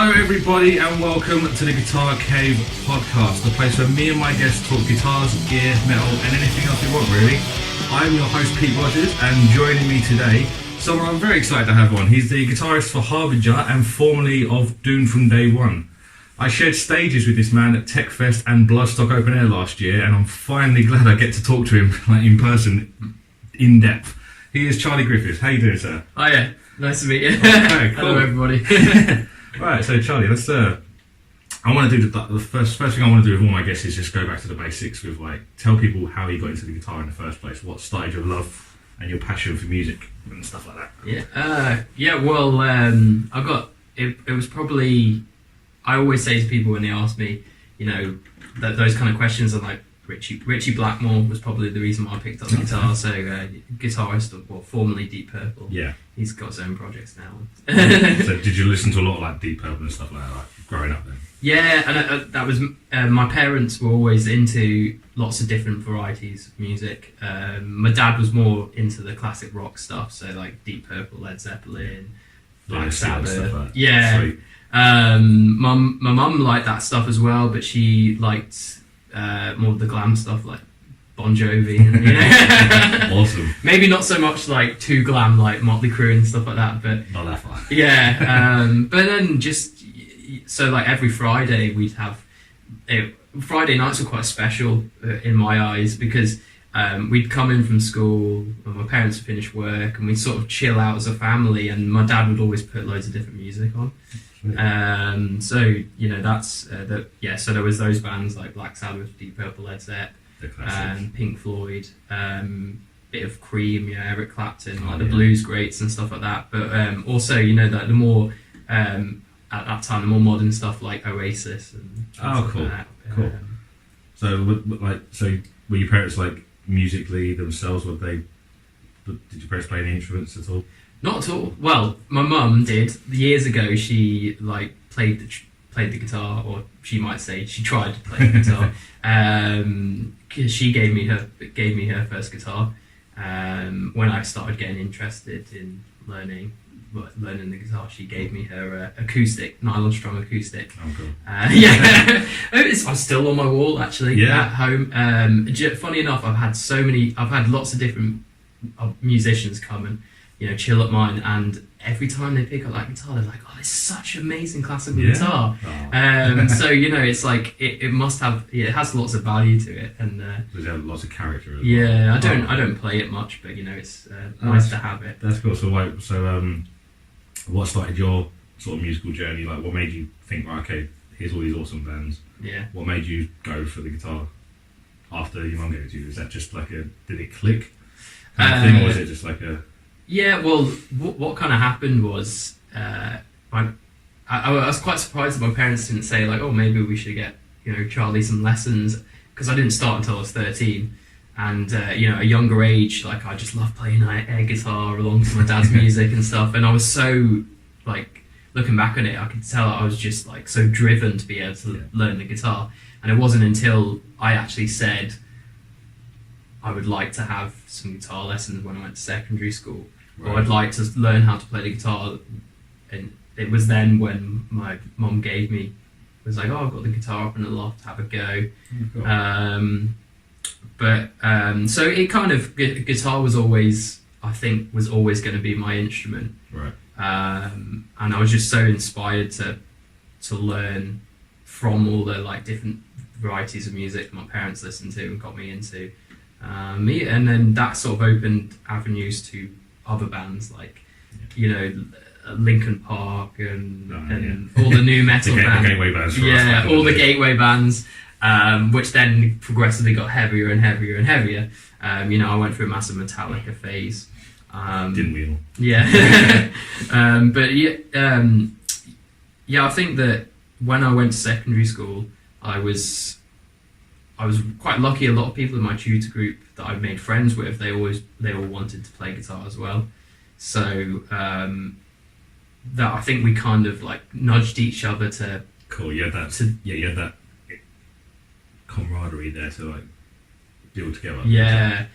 Hello everybody and welcome to the Guitar Cave podcast, the place where me and my guests talk guitars, gear, metal and anything else we want really. I'm your host Pete Rogers and joining me today, someone I'm very excited to have on. He's the guitarist for Harbinger and formerly of Dune from Day One. I shared stages with this man at TechFest and Bloodstock Open Air last year and I'm finally glad I get to talk to him in person, in depth. He is Charlie Griffiths. How you doing, sir? Oh yeah, nice to meet you. Okay, cool. Hello everybody. Right, so Charlie, let's. I want to do the first thing I want to do with all my guests is just go back to the basics with tell people how you got into the guitar in the first place, what started your love and your passion for music and stuff like that. Yeah. Well, I got it. It was probably. I always say to people when they ask me, those kind of questions are like Richie Blackmore was probably the reason why I picked up the guitar. So guitarist of formerly Deep Purple. Yeah. He's got his own projects now. So did you listen to a lot of Deep Purple and stuff like that, growing up then? Yeah, and that was my parents were always into lots of different varieties of music. My dad was more into the classic rock stuff, so Deep Purple, Led Zeppelin, Black Sabbath. Stuff like that. Yeah. Sweet. My mum liked that stuff as well, but she liked more of the glam stuff like Bon Jovi. And, Awesome. Maybe not so much too glam like Motley Crue and stuff like that, but not that far. Yeah. But then so every Friday we'd have Friday nights were quite special in my eyes because we'd come in from school and my parents would finish work and we'd sort of chill out as a family and my dad would always put loads of different music on. So so there was those bands like Black Sabbath, Deep Purple, Led Zeppelin, Pink Floyd, bit of Cream, Eric Clapton, the blues greats and stuff like that. But also, the more at that time, the more modern stuff like Oasis and cool, cool. So were your parents musically themselves? Did your parents play any instruments at all? Not at all. Well, my mum did years ago. She played the guitar, or she might say she tried to play the guitar. She gave me her first guitar when I started getting interested in learning the guitar. She gave me her acoustic, nylon strung acoustic. Oh, cool. I'm still on my wall actually at home. Funny enough, I've had lots of different musicians come and chill at mine, and every time they pick up that guitar, they're like, "Oh, this is such amazing classical guitar." Oh. So it's it must have. Yeah, it has lots of value to it, and does it have lots of character as well? Yeah, I don't play it much, but it's nice to have it. That's cool. So what started your sort of musical journey? What made you think, right, okay, here's all these awesome bands? Yeah. What made you go for the guitar after your mum gave it to you? Is that just did it click kind of thing, or was it just a... Yeah, well, what kind of happened was I was quite surprised that my parents didn't say oh, maybe we should get Charlie some lessons, because I didn't start until I was 13, and at a younger age I just loved playing air guitar along to my dad's music and stuff, and I was so looking back on it, I could tell I was just so driven to be able to learn the guitar, and it wasn't until I actually said I would like to have some guitar lessons when I went to secondary school, or I'd like to learn how to play the guitar. And it was then when my mum was like, "Oh, I've got the guitar up in the loft, have a go." So it kind of, guitar was always, I think, going to be my instrument. Right. And I was just so inspired to learn from all the like different varieties of music my parents listened to and got me into. And then that sort of opened avenues to other bands like, you know, Linkin Park and all the new metal bands. The gateway bands. Yeah, all the gateway bands, which then progressively got heavier and heavier and heavier. You know, I went through a massive Metallica phase. Didn't we all? Yeah. I think that when I went to secondary school, I was quite lucky. A lot of people in my tutor group that I made friends with, they all wanted to play guitar as well. So that I think we kind of like nudged each other to. Cool. You had that camaraderie there to like build together. Yeah.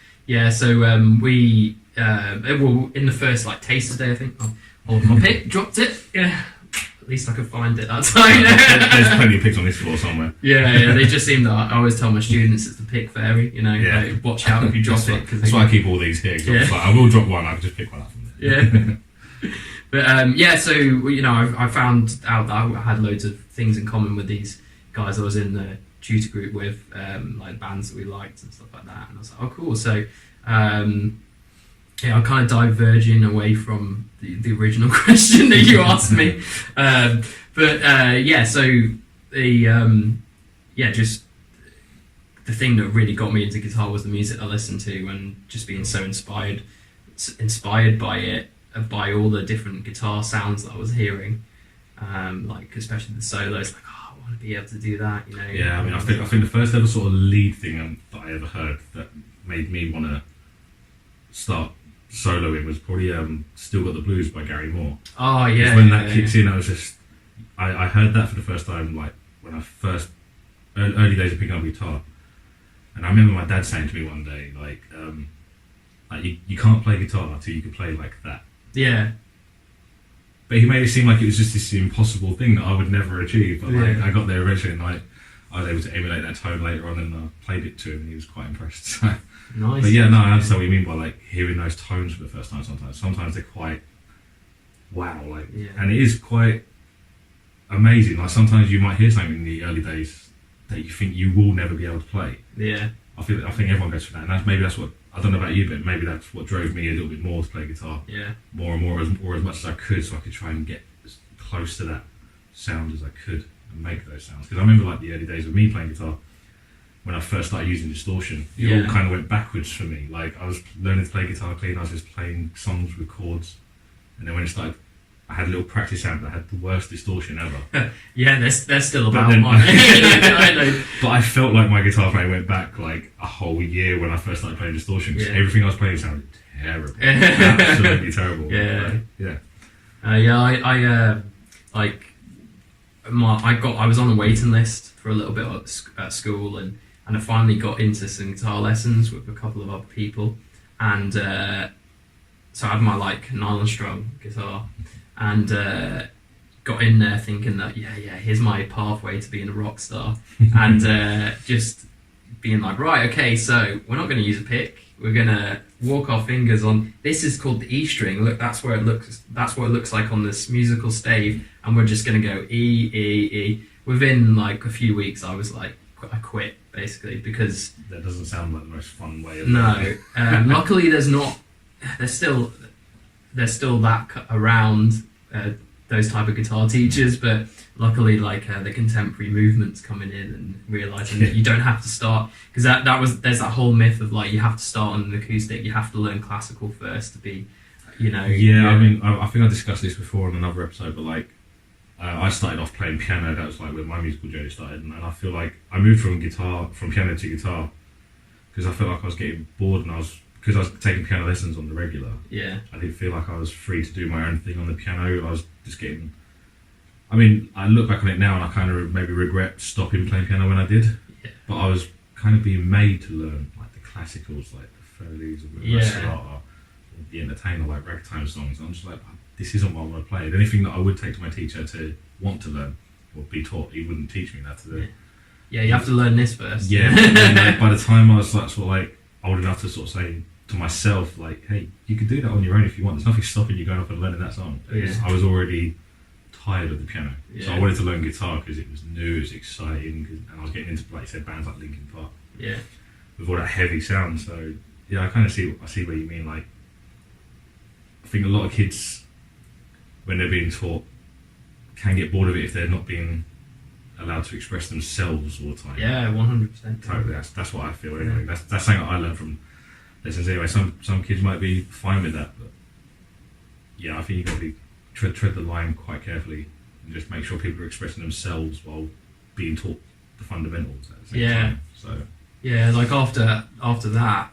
So we in the first like Tasters Day, I think. Hold my pick, dropped it. Yeah. least I could find it that time. There's plenty of picks on this floor somewhere. Yeah, they just seem that I always tell my students it's the pick fairy, like, watch out if you drop it. That's why I keep all these here. I will drop one, I can just pick one up from there. Yeah. But so I found out that I had loads of things in common with these guys I was in the tutor group with, like bands that we liked and stuff like that, and I was like, oh cool. So I'm kind of diverging away from the original question that you asked me. Just the thing that really got me into guitar was the music I listened to, and just being so inspired by it, by all the different guitar sounds that I was hearing, like especially the solos. Like, oh, I want to be able to do that, Yeah, I mean, I think the first ever sort of lead thing that I ever heard that made me want to start soloing was probably "Still Got the Blues" by Gary Moore. Oh yeah. When that kicks in, I was just I heard that for the first time, like when I first early days of picking up guitar, and I remember my dad saying to me one day, like you can't play guitar until you can play like that. Yeah. But he made it seem like it was just this impossible thing that I would never achieve. But I got there eventually, and I was able to emulate that tone later on, and I played it to him, and he was quite impressed. So. Nice. But yeah, no, I understand what you mean by like hearing those tones for the first time. Sometimes they're quite wow, and it is quite amazing. Like sometimes you might hear something in the early days that you think you will never be able to play. Yeah. I think everyone goes through that, and that's what, I don't know about you, but maybe that's what drove me a little bit more to play guitar. Yeah. More and more, or as much as I could, so I could try and get as close to that sound as I could and make those sounds. Because I remember like the early days of me playing guitar, when I first started using distortion, it all kind of went backwards for me. Like I was learning to play guitar clean, I was just playing songs with chords, and then when it started, I had a little practice amp that had the worst distortion ever. Yeah, they're still about mine. I know. But I felt like my guitar playing went back like a whole year when I first started playing distortion, because everything I was playing sounded terrible. Absolutely terrible. Yeah. I was on a waiting list for a little bit at school, and I finally got into some guitar lessons with a couple of other people, and so I had my like nylon strum guitar, and got in there thinking that here's my pathway to being a rock star, and just being like, right, okay, so we're not going to use a pick, we're going to walk our fingers on, this is called the E string, look, that's what it looks like on this musical stave, and we're just going to go E, E, E. Within like a few weeks I was like, I quit basically, because that doesn't sound like the most fun way of luckily there's still that around, those type of guitar teachers, but luckily like the contemporary movement's coming in and realizing that you don't have to start, because there's that whole myth of like you have to start on an acoustic, you have to learn classical first to be, I mean, I think I discussed this before in another episode, but like I started off playing piano. That was like where my musical journey started, and I feel like I moved from piano to guitar because I felt like I was getting bored, and because I was taking piano lessons on the regular. Yeah. I didn't feel like I was free to do my own thing on the piano. I was just getting. I mean, I look back on it now, and I kind of maybe regret stopping playing piano when I did. Yeah. But I was kind of being made to learn like the classicals, like the Foley's, or the Sonata, or the Entertainer, like ragtime songs. And I'm just like, this isn't what I want to play. Anything that I would take to my teacher to want to learn or be taught, he wouldn't teach me that to do. Yeah, you have to learn this first. Yeah, and then, like, by the time I was like, sort of like old enough to sort of say to myself, like, hey, you could do that on your own if you want. There's nothing stopping you going off and learning that song. I was already tired of the piano, so I wanted to learn guitar because it was new, it was exciting, and I was getting into, like you said, bands like Linkin Park. Yeah. With all that heavy sound. So yeah, I kind of see where you mean. Like, I think a lot of kids, when they're being taught, can get bored of it if they're not being allowed to express themselves all the time. Yeah, 100%. Totally, that's what I feel anyway. That's something that I learned from lessons anyway. Some kids might be fine with that, but yeah, I think you've got to tread the line quite carefully and just make sure people are expressing themselves while being taught the fundamentals at the same time. So yeah, like after that,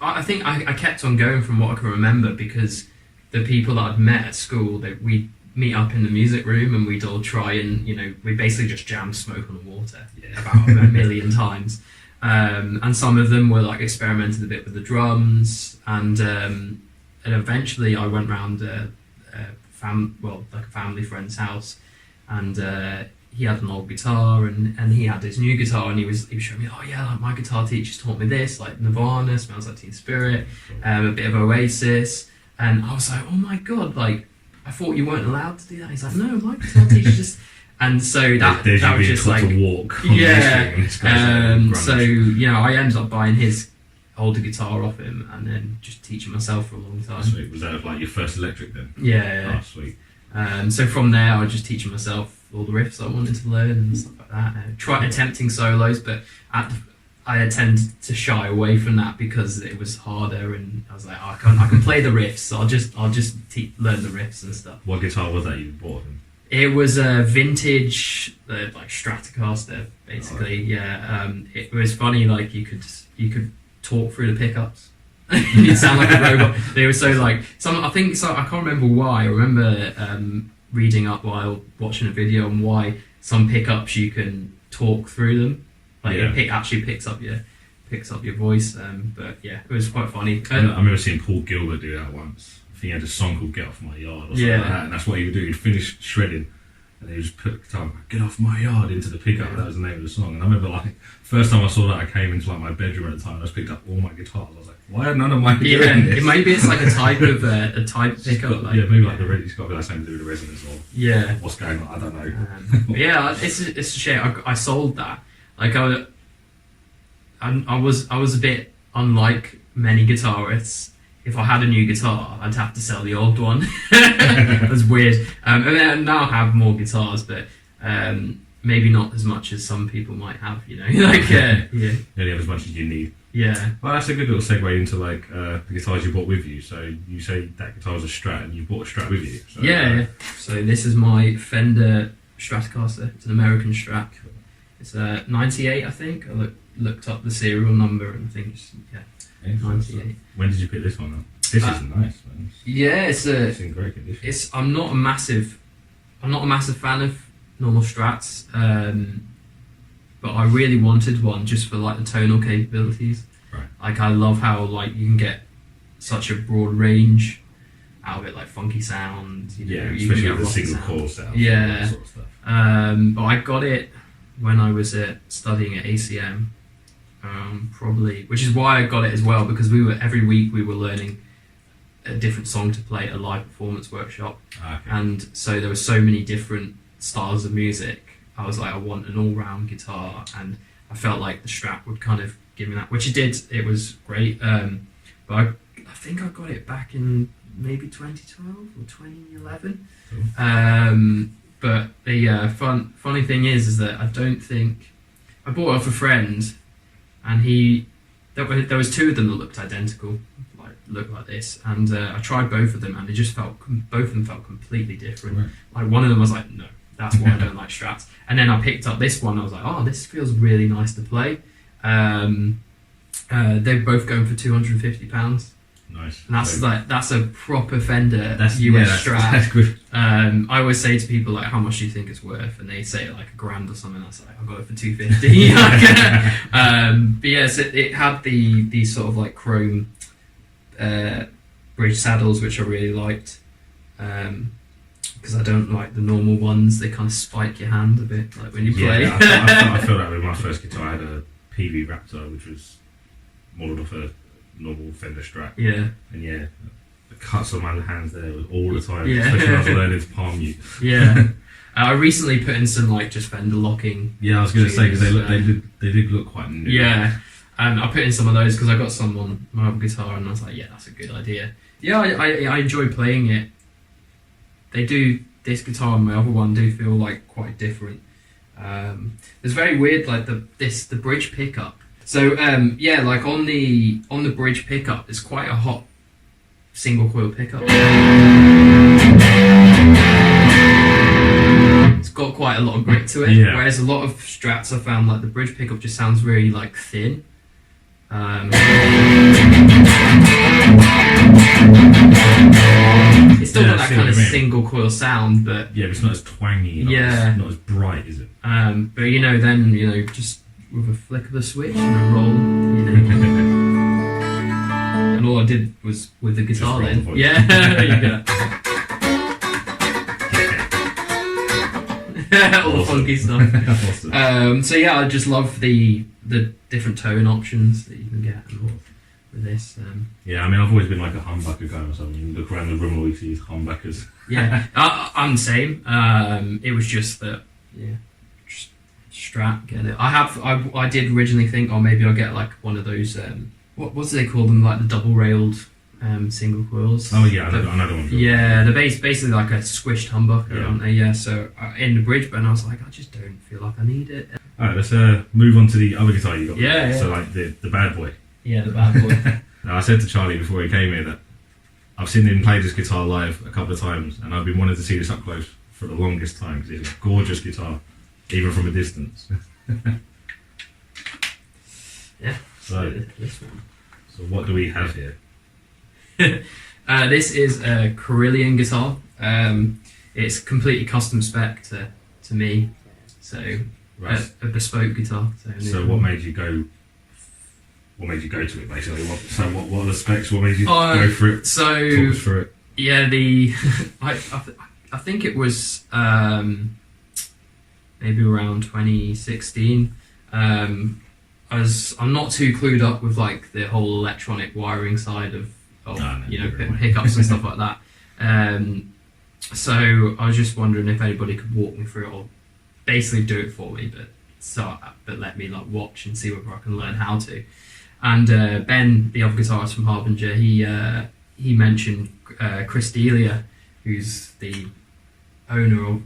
I think I kept on going from what I can remember, because the people that I'd met at school, we'd meet up in the music room and we'd all try and, we basically just jam Smoke on the Water about a million times. And some of them were like experimented a bit with the drums, and eventually I went round like a family friend's house, and he had an old guitar, and he had this new guitar, and he was showing me, oh yeah, like my guitar teacher's taught me this, like Nirvana, Smells Like Teen Spirit, a bit of Oasis, and I was like, oh my god, like I thought you weren't allowed to do that. He's like, no, my guitar teacher just, and so that was just like, to walk yeah. So I ended up buying his older guitar off him, and then just teaching myself for a long time. Sweet. Was that like your first electric then? Yeah. Oh, sweet. So from there, I was just teaching myself all the riffs I wanted to learn and stuff like that. Attempting solos, but I tend to shy away from that because it was harder, and I was like, I can play the riffs. So I'll just learn the riffs and stuff. What guitar was that you bought him? It was a vintage, like Stratocaster, basically. Oh. Yeah. It was funny. Like you could talk through the pickups. You'd sound like a robot. They were so like I think so. I can't remember why. I remember reading up while watching a video on why some pickups you can talk through them. Like it actually picks up your voice. But yeah, it was quite funny. I remember seeing Paul Gilbert do that once. I think he had a song called "Get Off My Yard" or something like that, and that's what he would do. He'd finish shredding, and he would just put the guitar, "Get Off My Yard" into the pickup. Yeah. That was the name of the song. And I remember like first time I saw that, I came into like my bedroom at the time, and I just picked up all my guitars. I was like, why are none of mine doing this? Maybe it's like a type of a type pickup. Maybe like it's got to be like something to do with the resonance or what's going on. I don't know. It's a shame. I sold that. Like I was a bit unlike many guitarists. If I had a new guitar, I'd have to sell the old one. That's weird. And then now I have more guitars, but maybe not as much as some people might have. You only have as much as you need. Yeah. Well, that's a good little segue into like the guitars you bought with you. So you say that guitar was a Strat, and you bought a Strat with you. So, yeah. So this is my Fender Stratocaster. It's an American Strat. It's a 98, I think. I looked up the serial number, and I think it's 98. When did you pick this one up? This is nice, man. Yeah, it's in great condition. I'm not a massive fan of normal Strats, but I really wanted one just for like the tonal capabilities. Right. Like I love how like you can get such a broad range out of it, like funky sound. Especially with the single core sound. Yeah. That sort of stuff. But I got it when I was studying at ACM. Probably, which is why I got it as well, because every week we were learning a different song to play at a live performance workshop. Okay. And so there were so many different styles of music. I was like, I want an all-round guitar, and I felt like the Strat would kind of give me that, which it did. It was great. But I think I got it back in maybe 2012 or 2011. Cool. But the funny thing is that I don't think I bought it off a friend. And there was two of them that looked identical, looked like this, and I tried both of them, and both of them felt completely different. Right. Like one of them was like, no, that's why I don't like Strats. And then I picked up this one, I was like, oh, this feels really nice to play. They're both going for £250. Nice. And that's a proper Fender US Strat. That's good. I always say to people like, how much do you think it's worth? And they say like $1,000 or something. I was like, I got it for $250. But yes, it had the sort of like chrome bridge saddles, which I really liked. Because I don't like the normal ones. They kind of spike your hand a bit, like when you play. Yeah, I feel that with my first guitar. I had a PV Raptor, which was modelled off a normal Fender Strat. Yeah. And the cuts on my hands there was all the time, yeah. especially when I was learning to palm mute. Yeah. I recently put in some like just Fender locking. Yeah, I was going to say, because they did look quite new. Yeah. And I put in some of those because I got some on my other guitar, and I was like, yeah, that's a good idea. Yeah, I enjoy playing it. This guitar and my other one do feel like quite different. It's very weird, like the bridge pickup. So like on the bridge pickup, it's quite a hot single coil pickup. It's got quite a lot of grit to it. Yeah. Whereas a lot of Strats I found like the bridge pickup just sounds very like thin. It's still got that kind of single coil sound, but it's not as twangy, not as bright, is it? But then just with a flick of a switch and a roll, and all I did was with the guitar then. Yeah, there you go. all the funky stuff. Awesome. So yeah, I just love the different tone options that you can get with this. Yeah, I mean, I've always been like a humbucker guy or something. You look around the room, all you see is humbuckers. Yeah, I'm the same. It was just that, just Strat, get it. I did originally think, oh, maybe I'll get like one of those, what do they call them, like the double-railed single coils. Oh yeah, I know the one. Yeah, they're basically like a squished humbucker, aren't they? Yeah, so in the bridge, but I was like, I just don't feel like I need it. Alright, let's move on to the other guitar you got. Yeah. So like the bad boy. Yeah, the bad boy. Now, I said to Charlie before he came here that I've seen him play this guitar live a couple of times, and I've been wanting to see this up close for the longest time because it's a gorgeous guitar, even from a distance. Yeah. So, this one. So what do we have here? This is a Carillion guitar. It's completely custom spec to me, so Right. a bespoke guitar. So what made you go? What made you go to it basically? What are the specs? What made you go for it? So talk us through it. Yeah, I think it was maybe around 2016. I'm not too clued up with like the whole electronic wiring side of pickups and stuff like that. So I was just wondering if anybody could walk me through it or basically do it for me, but let me like watch and see whether I can learn how to. And Ben, the other guitarist from Harbinger, he mentioned Chris Delia, who's the owner of,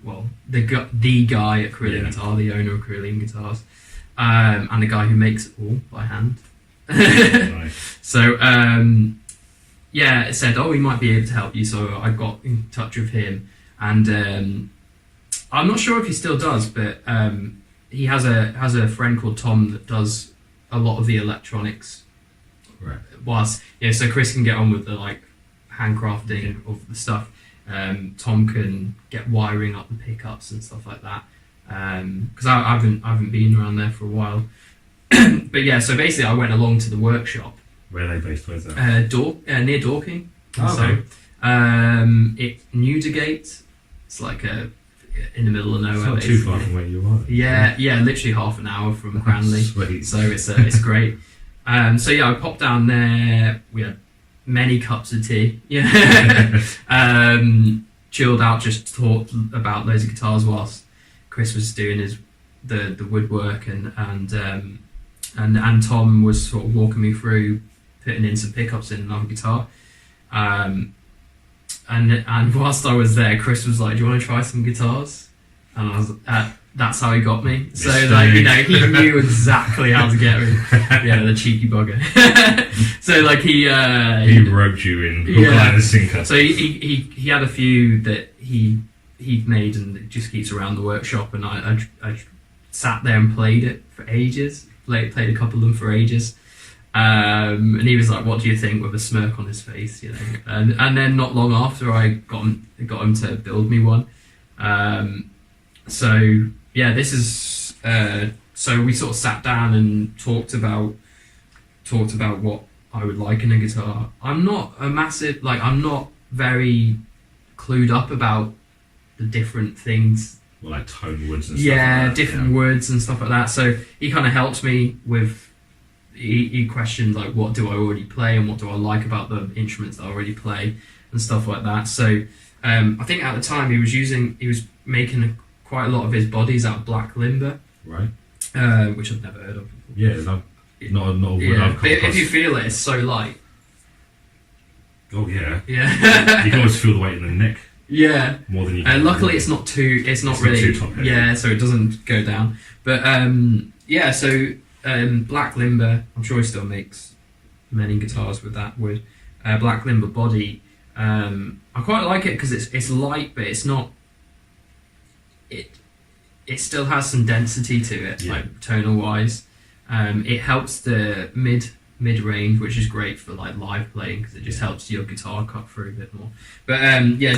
the guy at Carillion Guitar, the owner of Carillion Guitars, and the guy who makes it all by hand. Nice. So it said, he might be able to help you. So I got in touch with him, and I'm not sure if he still does, but he has a friend called Tom that does a lot of the electronics. Right. So Chris can get on with the like handcrafting of the stuff. Tom can get wiring up the pickups and stuff like that. Because I haven't been around there for a while. But yeah, so basically I went along to the workshop. Where are they based? Where's that? Near Dorking. Okay. It's Newdigate. It's like in the middle of nowhere. It's not too far from where you are. Yeah, literally half an hour from Cranley. Sweet. So it's great. I popped down there. We had many cups of tea. Yeah. Chilled out, just talked about loads of guitars whilst Chris was doing the woodwork, and Tom was sort of walking me through putting in some pickups in another guitar. And whilst I was there, Chris was like, "Do you want to try some guitars?" And I was, that's how he got me. So he knew exactly how to get me. Yeah, the cheeky bugger. So he roped you in, hook, line and sinker. So he had a few that he'd made and it just keeps around the workshop, and I sat there and played it for ages. Played a couple of them for ages. And he was like, "What do you think?" with a smirk on his face, And then not long after, I got him to build me one. This is so we sort of sat down and talked about what I would like in a guitar. I'm not very clued up about the different things. Well, like tone woods and stuff like that. Different woods and stuff like that. So he kind of helped me with. He questioned like, what do I already play and what do I like about the instruments that I already play and stuff like that. So I think at the time he was making quite a lot of his bodies out of black limber, right? Which I've never heard of before. Yeah, not a wood I've come but across. if you feel it, it's so light. Oh yeah. Yeah. You can always feel the weight in the neck. Yeah. More than you can. Luckily, it's not really too top heavy. Yeah, so it doesn't go down. But black limber. I'm sure he still makes many guitars with that wood. Black limber body. I quite like it because it's light, but it's not. It still has some density to it, like tonal wise. It helps the mid range, which is great for like live playing because it just helps your guitar cut through a bit more. But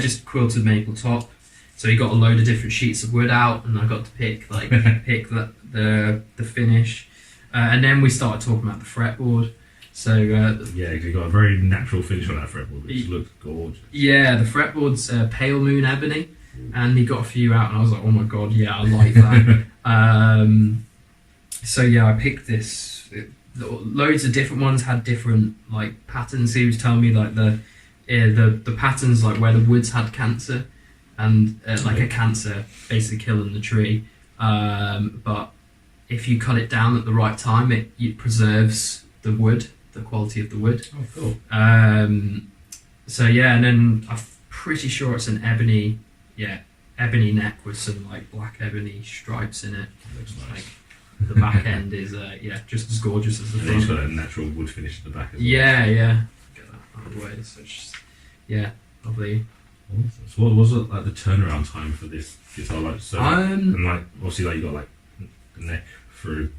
just quilted maple top. So you got a load of different sheets of wood out, and I got to pick the finish. And then we started talking about the fretboard. So you got a very natural finish on that fretboard, which looks gorgeous. Yeah, the fretboard's pale moon ebony. and he got a few out, and I was like, oh my god, yeah, I like that. So yeah, I picked this. Loads of different ones had different like patterns. He was telling me like the patterns like where the woods had cancer, and like a cancer basically killing the tree. But if you cut it down at the right time, it preserves the wood, the quality of the wood. Oh, cool. So yeah, and then I'm pretty sure it's an ebony neck with some like black ebony stripes in it. Looks nice. Like, the back end is just as gorgeous as the And it's front. got a natural wood finish at the back as well. Yeah. Get that out of the way. So it's just, lovely. Awesome. So what was it like the turnaround time for this guitar? Like and like obviously like you got like the neck through.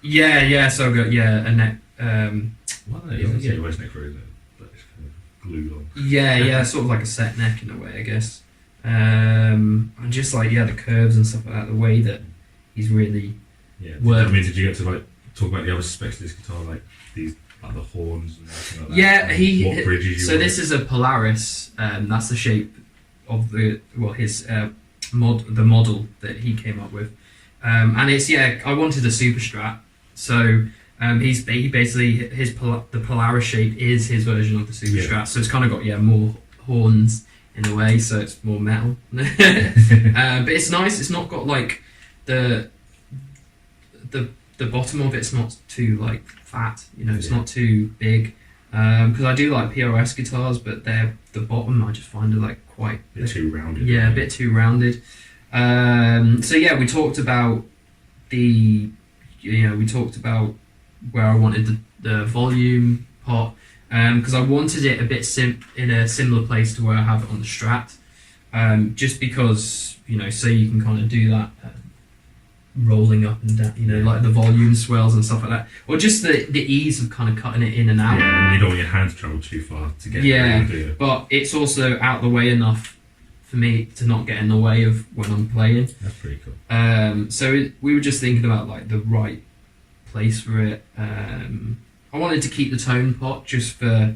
Yeah. So I got a neck. You always neck through, isn't it? But it's kind of glued on. Yeah, sort of like a set neck in a way, I guess. And just like the curves and stuff like that. The way that he's really. Yeah. Worked. I mean, did you get to like talk about the other specs of this guitar, like these, like the horns and everything like that? Yeah, what bridges so this is a Polaris. That's the shape of his the model that he came up with, and it's I wanted a super strat. So he basically the Polaris shape is his version of the super strat. So it's kind of got more horns in a way, so it's more metal. But it's nice. It's not got like the bottom of it's not too like fat, it's not too big, because I do like PRS guitars, but the bottom I just find it like quite a bit too rounded. Yeah, a bit too rounded. So we talked about we talked about where I wanted the volume pot, because I wanted it a bit in a similar place to where I have it on the Strat, just because so you can kind of do that. Rolling up and down, like the volume swells and stuff like that, or just the ease of kind of cutting it in and out. Yeah, and you don't want your hands travel too far to get. Yeah, do you? But it's also out the way enough for me to not get in the way of when I'm playing. That's pretty cool. So we were just thinking about like the right place for it. I wanted to keep the tone pot just for,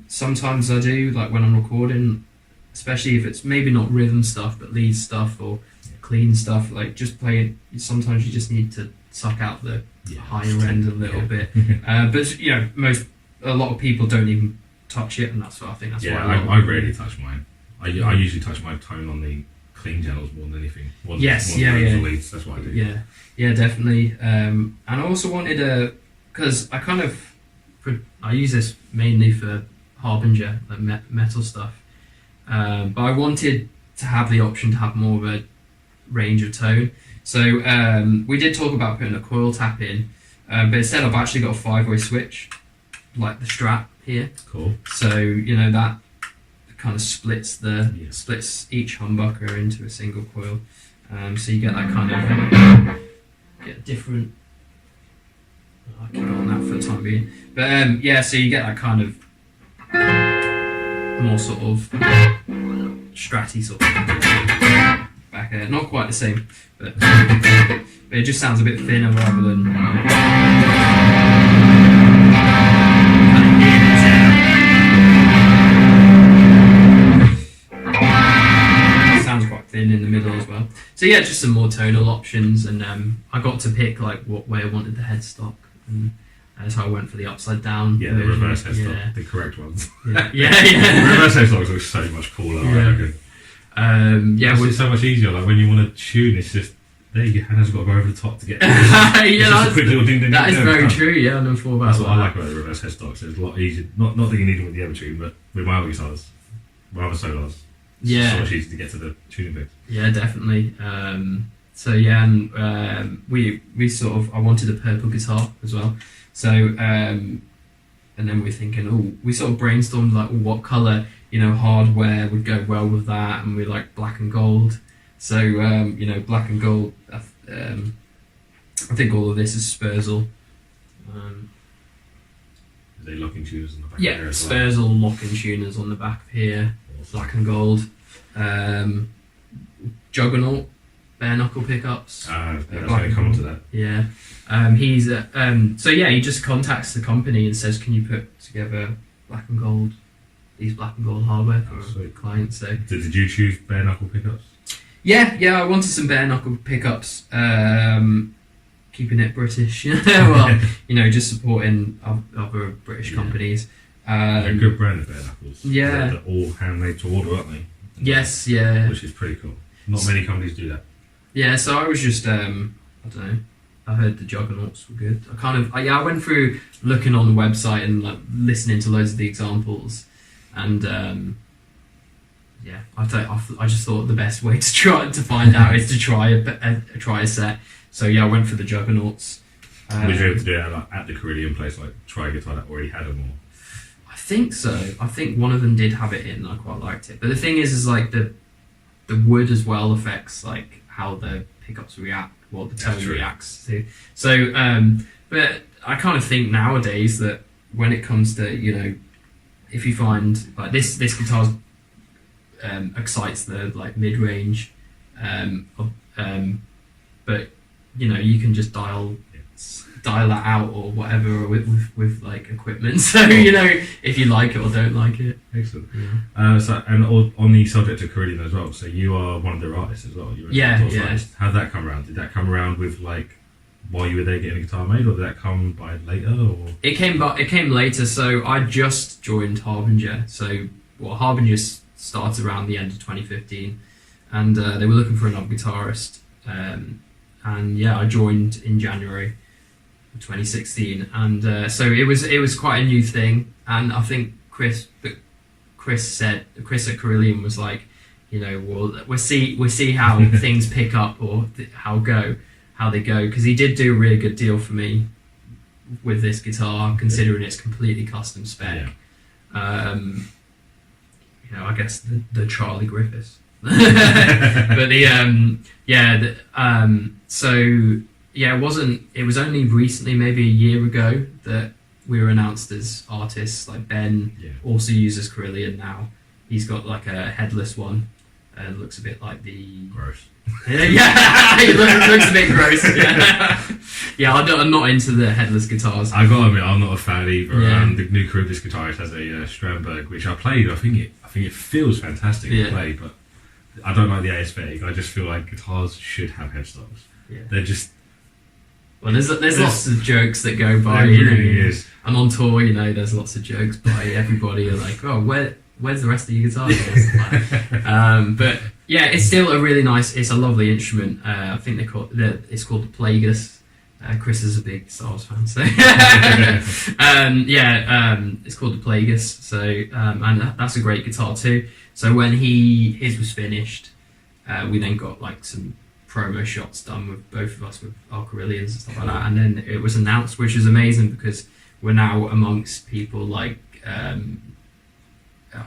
sometimes I do like when I'm recording, especially if it's maybe not rhythm stuff but lead stuff or clean stuff, like just play it. Sometimes you just need to suck out the higher end a little bit. But a lot of people don't even touch it, and that's what I think. That's why I rarely touch mine. I usually touch my tone on the clean channels more than anything. Leads, that's what I do. Yeah, definitely. And I also wanted because I use this mainly for Harbinger, like metal stuff. But I wanted to have the option to have more of a range of tone. So we did talk about putting a coil tap in, but instead I've actually got a 5-way switch, like the Strat here. Cool. So that kind of splits each humbucker into a single coil. So you get that kind of different. I'll keep it on that for the time being. But so you get that kind of more sort of stratty sort of back there. Not quite the same, but it just sounds a bit thinner rather than it sounds quite thin in the middle as well. So just some more tonal options, and I got to pick like what way I wanted the headstock, and so I went for the upside down. Yeah, the reverse headstock, the correct ones. Yeah. The reverse headstocks look so much cooler. I reckon. It's so much easier. Like when you want to tune, it's just there. Your hands got to go over the top to get. Just a quick little ding. That is very true. Yeah, I never thought about that's that. what I like about the reverse headstocks. It's a lot easier. Not that you need it with the Evertune, but with my other guitars, my other solars. It's so much easier to get to the tuning bit. Yeah, definitely. And we sort of I wanted a purple guitar as well. So and then we're thinking, we sort of brainstormed like what colour. Hardware would go well with that, and we like black and gold. So, black and gold. I think all of this is Spurzl. Are they locking tuners on the back? Yeah, Spurzl locking tuners on the back of here. Awesome. Black and gold. Juggernaut bare knuckle pickups. That's going to come onto that. Yeah. He's he just contacts the company and says, "Can you put together black and gold these black and gold hardware for sweet. clients. So Did you choose bare knuckle pickups? yeah, I wanted some bare knuckle pickups. Keeping it British, well, just supporting other British companies. They're a good brand of bare knuckles. Yeah, they're all handmade to order, aren't they? Yes, yeah. Which is pretty cool. Not many companies do that. Yeah, so I was just I don't know. I heard the Juggernauts were good. I went through looking on the website and like listening to loads of the examples, and I just thought the best way to find out is to try a set. So yeah, I went for the Juggernauts. Was you able to do it at the Carillion place, like try a guitar that already had them, or? I think so. I think one of them did have it in. I quite liked it, but the thing is like the wood as well affects like how the pickups react, what the tone reacts to. So, but I kind of think nowadays that when it comes to if you find like this guitar excites the like mid range, but you can just dial that out or whatever with like equipment. So if you like it or don't like it. Excellent. Yeah. And on the subject of Carillion as well. So you are one of their artists as well. Yeah. How'd that come around? Did that come around with like while you were there getting a guitar made, or did that come by later? Or it came later. So I just joined Harbinger. So Harbinger started around the end of 2015, and they were looking for another guitarist. And yeah, I joined in January 2016, and so it was quite a new thing. And I think Chris at Carillion was like, we'll see how things pick up or how they go, because he did do a really good deal for me with this guitar, considering it's completely custom spec. I guess the Charlie Griffiths. But it was only recently, maybe a year ago, that we were announced as artists. Like Ben also uses Carillion now. He's got like a headless one, looks a bit like the gross. It looks a bit gross. I'm not into the headless guitars. I gotta admit, I'm not a fan either. The new Griffiths guitarist has a Strandberg, which I played. I think it feels fantastic to play, but I don't like the aesthetic. I just feel like guitars should have headstocks. They're just. Well, there's lots of jokes that go by. There really is. And on tour, there's lots of jokes by everybody. Are like, oh, where's the rest of your guitar? But yeah, it's still a really nice. It's a lovely instrument. I think it's called the Plagueis. Chris is a big Star Wars fan, so it's called the Plagueis. So and that's a great guitar too. So when his was finished, we then got like some promo shots done with both of us with our Carillions and stuff like that, and then it was announced, which is amazing because we're now amongst people like I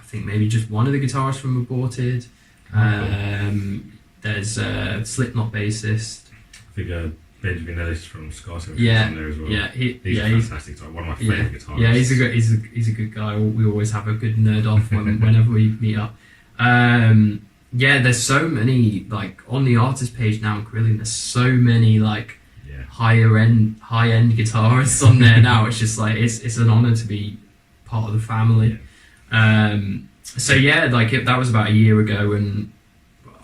think maybe just one of the guitarists from Aborted. There's Slipknot bassist. I think Benjamin Ellis from Scarson yeah, in there as well. Yeah, he's a fantastic guitar. One of my favourite guitarists. Yeah, he's a good guy. We always have a good nerd off whenever we meet up. There's so many, like on the artist page now in Carillion, there's so many like high end guitarists on there now. It's just like it's an honour to be part of the family. That was about a year ago, and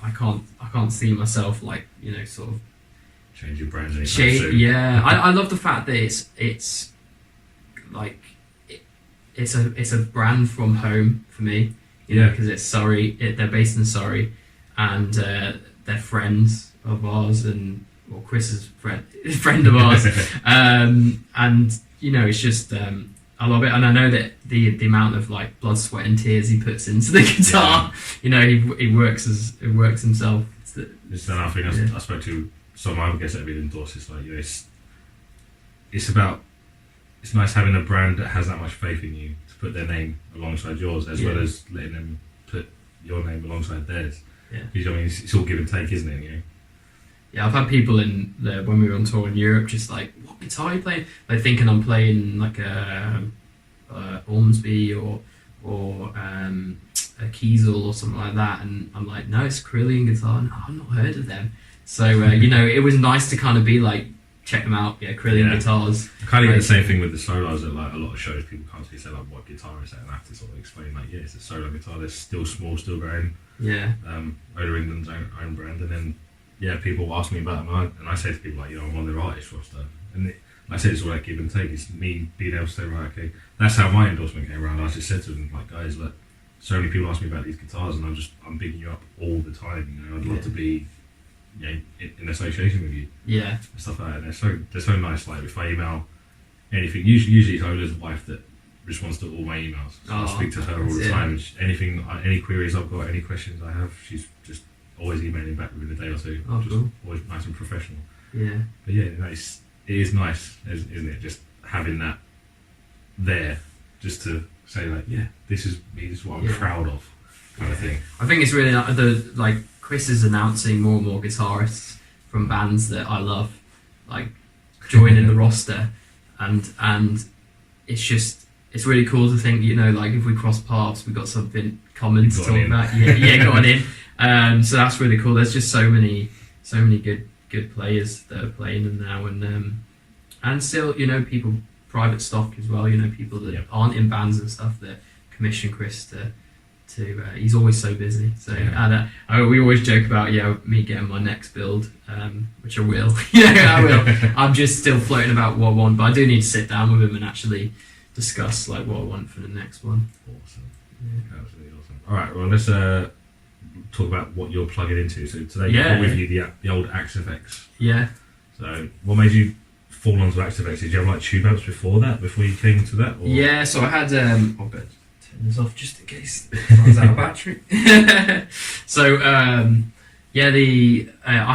I can't see myself like sort of change your brand. I love the fact that it's like it's a brand from home for me. Because it's Surrey. They're based in Surrey, and they're friends of ours, and Chris's friend of ours. It's just I love it, and I know that the amount of like blood, sweat, and tears he puts into the guitar. He works himself. It's another thing I spoke to someone I guess that would endorse. It's like it's nice having a brand that has that much faith in you to put their name alongside yours, as well as letting them put your name alongside theirs. Because it's all give and take, isn't it? Yeah, I've had people when we were on tour in Europe just like, what guitar are you playing? They're thinking I'm playing like a Ormsby or a Kiesel or something like that, and I'm like, no, it's a Carillion guitar. No, I've not heard of them. So it was nice to kind of be like check them out. Yeah, Carillion guitars. I kind of get the same thing with the solos at like a lot of shows. People can't really say like what guitar is that, and I have to sort of explain like, yeah, it's a solo guitar. They're still small, still growing. Yeah. Oda England's own brand, and then people ask me about them, and I say to people like, I'm on their artist roster, and I say it's all like give and take. It's me being able to say, right, okay, that's how my endorsement came around. I just said to them like, guys, look, so many people ask me about these guitars, and I'm bigging you up all the time. I'd love to be in association with you. Yeah. And stuff like that. They're so nice. Like if I email anything, usually it's Ola's wife that responds to all my emails. So I speak to her all the time. Anything, any queries I've got, any questions I have, she's just always emailing back within a day or two. Oh, just cool. Always nice and professional. Yeah. But yeah, it is nice, isn't it? Just having that there, just to say like, yeah, this is me. This is what I'm proud of, kind of thing. I think it's really Chris is announcing more and more guitarists from bands that I love, like joining the roster, and it's really cool to think, like if we cross paths, we've got something common to talk about. Yeah, got in. So that's really cool. There's just so many good players that are playing them now, and still, people private stock as well. People that aren't in bands and stuff that commission Chris to he's always so busy. So and we always joke about me getting my next build, which I will. I will. I'm just still floating about what I want, but I do need to sit down with him and actually discuss like what I want for the next one. Awesome. Yeah. Absolutely awesome. All right, well let's talk about what you're plugging into. So today you got with you the old Axe-FX. Yeah. So what made you fall onto Axe-FX? Did you have like tube amps before you came into that? Or? Yeah, so I had I'll turn this off just in case it runs out of battery. So I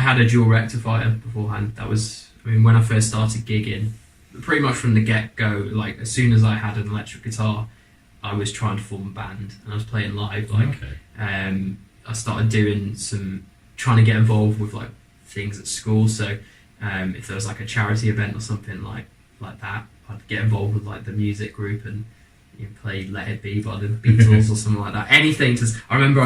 had a dual rectifier beforehand. That was, when I first started gigging, pretty much from the get-go, like as soon as I had an electric guitar, I was trying to form a band and I was playing live. I started trying to get involved with like things at school. So if there was like a charity event or something like that, I'd get involved with like the music group and play Let It Be by the Beatles or something like that. Anything to. I remember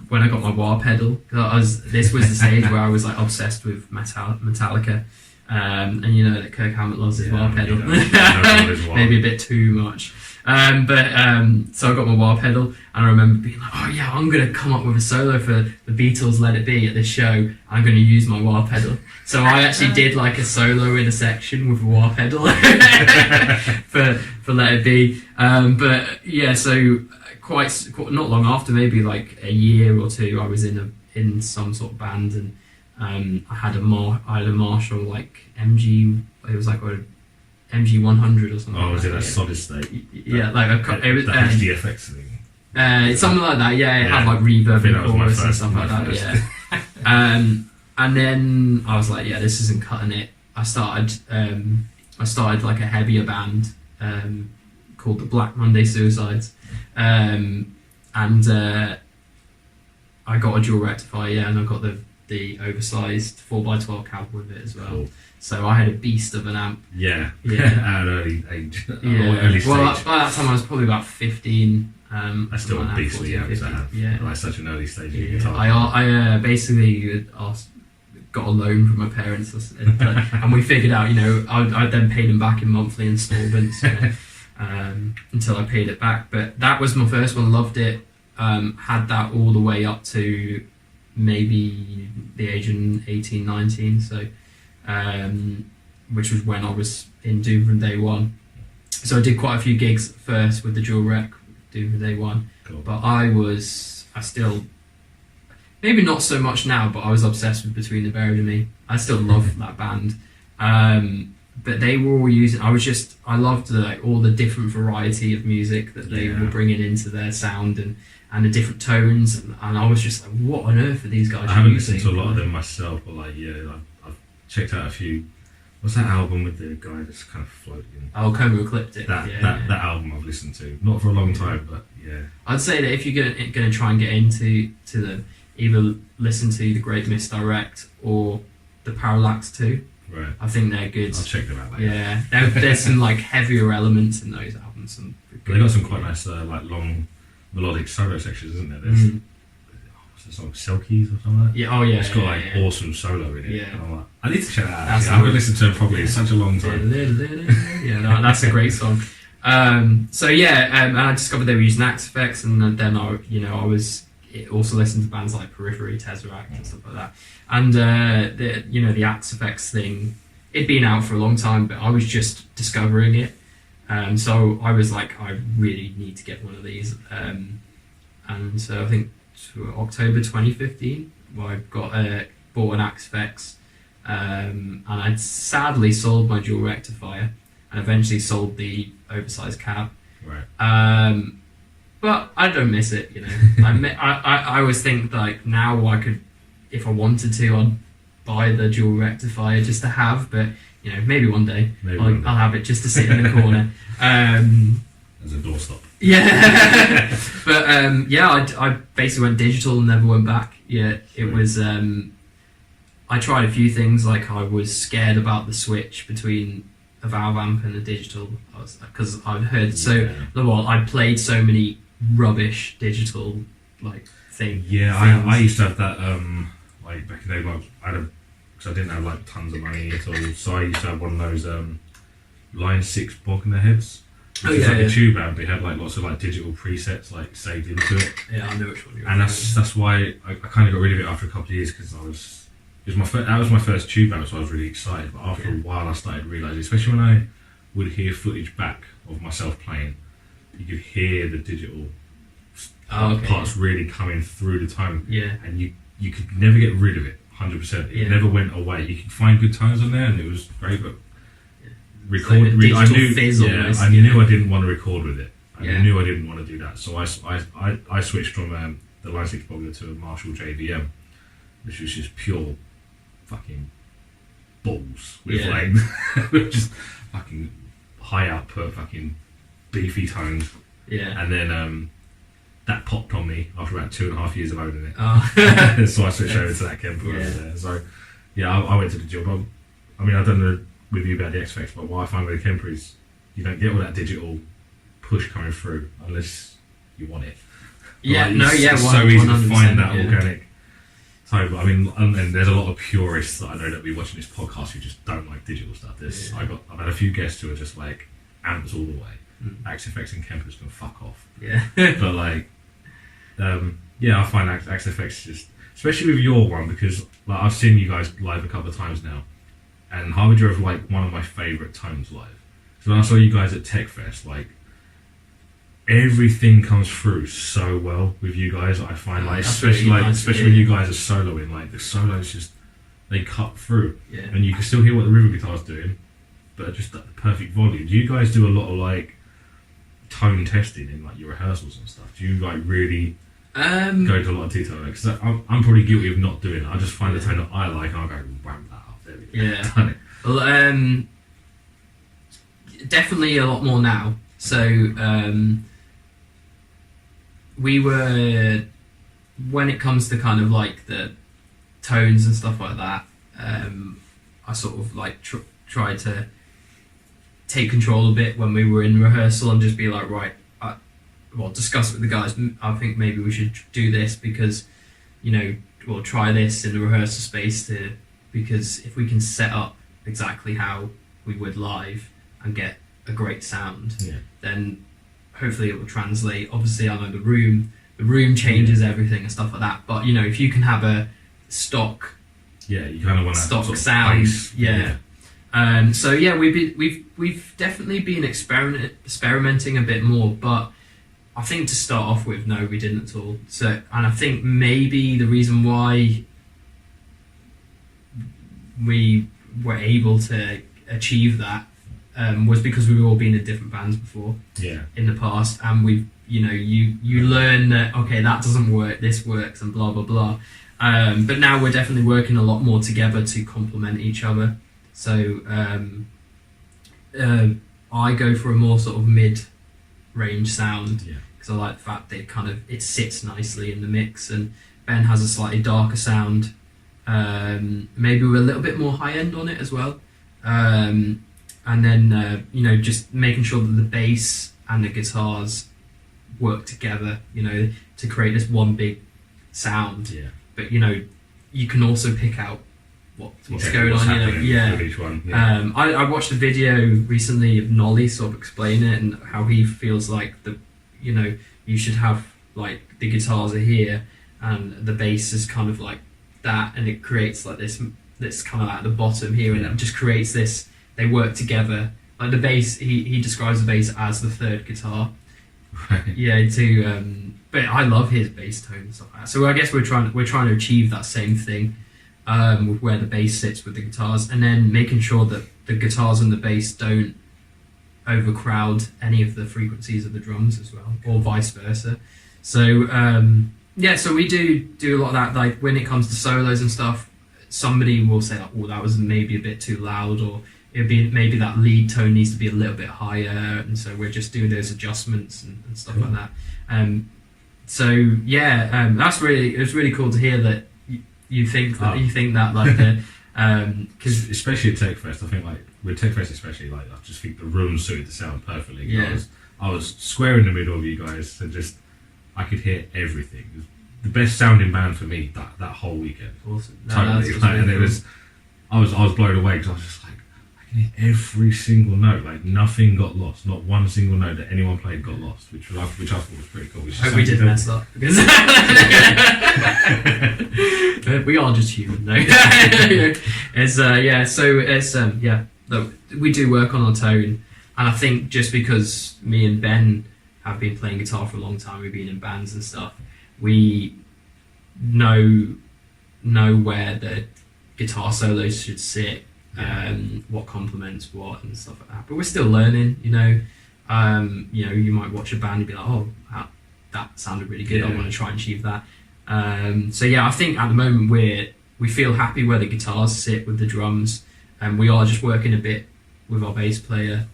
when I got my wah pedal. This was the stage where I was like obsessed with Metallica, and that Kirk Hammett loves his wah pedal. Maybe a bit too much. So I got my wah pedal, and I remember being like, oh yeah, I'm gonna come up with a solo for the Beatles' Let It Be at this show. I'm gonna use my wah pedal. So I actually did like a solo in a section with a wah pedal for Let It Be. But yeah, so quite not long after, maybe like a year or two, I was in some sort of band, and I had a Marshall like MG. It was like a MG 100 or something. Oh, was it a solid state? Yeah, like it was HDFX thing. Something like that. Yeah, it had like reverb and chorus and stuff like that. Yeah. And then I was like, yeah, this isn't cutting it. I started like a heavier band called the Black Monday Suicides, and I got a dual rectifier, and I got the oversized 4x12 cab with it as well. Cool. So I had a beast of an amp. Yeah. At an early age. Yeah. Early stage. Well, by that time I was probably about 15. That's still a beastly amp to have. Yeah. Like such an early stage of guitar. I basically got a loan from my parents, and we figured out, I then paid them back in monthly installments until I paid it back. But that was my first one. Loved it. Had that all the way up to maybe the age of 18, 19. So. Which was when I was in Doom from day one. So I did quite a few gigs first with the dual rec, Doom from day one. Cool. But I still, maybe not so much now, but I was obsessed with Between the Buried and Me. I still love that band. But they were all using, I loved all the different variety of music that they were bringing into their sound and the different tones. And I was just like, what on earth are these guys using? I haven't listened to a lot of them myself, but I've checked out a few. What's that album with the guy that's kind of floating? Oh, Coma Ecliptic. That album I've listened to, not for a long time, but yeah. I'd say that if you're going to try and get into them, either listen to The Great Misdirect or The Parallax 2. Right. I think they're good. I'll check them out later. Yeah, there's some like heavier elements in those albums. They got some quite nice like long melodic solo sections, isn't there? There's what's the song, Selkies or something like that? Yeah, oh yeah. It's got like awesome solo in it. Yeah. And I'm like, I need to check that out. That's I haven't listened to it probably in such a long time. Yeah, no, that's a great song. So yeah, and I discovered they were using Axe Effects, and then I was also listening to bands like Periphery, Tesseract, and stuff like that. And the Axe Effects thing, it'd been out for a long time, but I was just discovering it. So I was like, I really need to get one of these. And so I think October 2015, I bought an Axe Effects, and I'd sadly sold my dual rectifier, and eventually sold the oversized cab. Right. But I don't miss it, I always think like now I could, if I wanted to, I'd buy the dual rectifier just to have, but maybe one day I'll have it just to sit in the corner. As a doorstop. Yeah. But I basically went digital and never went back. Yeah, it was. I tried a few things. Like I was scared about the switch between a valve amp and a digital, because I'd heard I'd played so many rubbish digital things. Yeah, I used to have that like back in the day. Because I didn't have like tons of money at all, so I used to have one of those Line 6 Bogner heads. Which is like a tube amp. It had like lots of like digital presets like saved into it. Yeah, I know which one you're. And that's why I kind of got rid of it after a couple of years, because that was my first tube amp, so I was really excited. But after a while, I started realising, especially when I would hear footage back of myself playing, you could hear the digital parts really coming through the tone. Yeah. And you could never get rid of it 100%. It never went away. You could find good tones on there, and it was great, but I knew I didn't want to record with it. I knew I didn't want to do that, so I switched from the Line 6 Bogner to a Marshall JVM, which was just pure fucking balls with like just fucking high output, fucking beefy tones. Yeah. And then that popped on me after about 2.5 years of owning it. So I switched over to that Kemper over there. So I went to the job. I mean, I don't know with you about the X Effects, but what I find with the Kemper is you don't get all that digital push coming through unless you want it. It's so easy to find that organic tone. But I mean, and there's a lot of purists that I know that be watching this podcast who just don't like digital stuff. I've had a few guests who are just like amps all the way. Axe Effects and Kempers can fuck off. Yeah. But like, I find Axe Effects just, especially with your one, because like I've seen you guys live a couple of times now, and Harbinger is like one of my favourite tones live. So when I saw you guys at Tech Fest, like everything comes through so well with you guys. I find especially when you guys are soloing, like the solos just they cut through, and you can still hear what the rhythm guitar's doing, but just at the perfect volume. Do you guys do a lot of like tone testing in like your rehearsals and stuff? Do you like really go into a lot of detail? Because I'm probably guilty of not doing it. I just find the tone that I like and I'll go ramp that up. There we go. Yeah. Done it. Well, definitely a lot more now. So we were, when it comes to kind of like the tones and stuff like that, I sort of like tried to take control a bit when we were in rehearsal and just be like, right, discuss with the guys. I think maybe we should do this because, we'll try this in the rehearsal space because if we can set up exactly how we would live and get a great sound, then hopefully it will translate. Obviously, I know the room changes everything and stuff like that. But if you can have a stock, you kind of want stock sort of sound, base. We've definitely been experimenting a bit more, but I think to start off with, no, we didn't at all. So, and I think maybe the reason why we were able to achieve that was because we've all been in different bands before in the past, and we've you learn that that doesn't work, this works, and blah blah blah. But now we're definitely working a lot more together to complement each other. So I go for a more sort of mid-range sound because I like the fact that it sits nicely in the mix, and Ben has a slightly darker sound. Maybe with a little bit more high end on it as well. And then, just making sure that the bass and the guitars work together, to create this one big sound, Yeah. but you can also pick out what's Exactly going on. with each one. Yeah. I watched a video recently of Nolly sort of explain it and how he feels like you should have like the guitars are here and the bass is kind of like that, and it creates like this kind of at the bottom here, and it just creates this. They work together. Like the bass, he describes the bass as the third guitar. Right. Yeah. But I love his bass tone and stuff like that. So I guess we're trying to achieve that same thing. With where the bass sits with the guitars, and then making sure that the guitars and the bass don't overcrowd any of the frequencies of the drums as well, or vice versa. So so we do a lot of that. Like when it comes to solos and stuff, somebody will say, like, "Oh, that was maybe a bit too loud," or it'd be maybe that lead tone needs to be a little bit higher, and so we're just doing those adjustments and stuff like that. That's really cool to hear that. You think that like the because especially at TechFest, I think like with TechFest especially, like I just think the room suited the sound perfectly. Yeah. I was square in the middle of you guys, and just I could hear everything. It was the best sounding band for me that whole weekend. Awesome. Totally, and it was I was blown away because I was just like I can hear every single note. Like nothing got lost. Not one single note that anyone played got lost, which I thought was pretty cool. I hope we didn't mess up because we are just human, though. Look, we do work on our tone, and I think just because me and Ben have been playing guitar for a long time, we've been in bands and stuff, we know where the guitar solos should sit. What complements what and stuff like that, but we're still learning. You might watch a band and be like, oh, that sounded really good. I want to try and achieve that. I think at the moment we feel happy where the guitars sit with the drums, and we are just working a bit with our bass player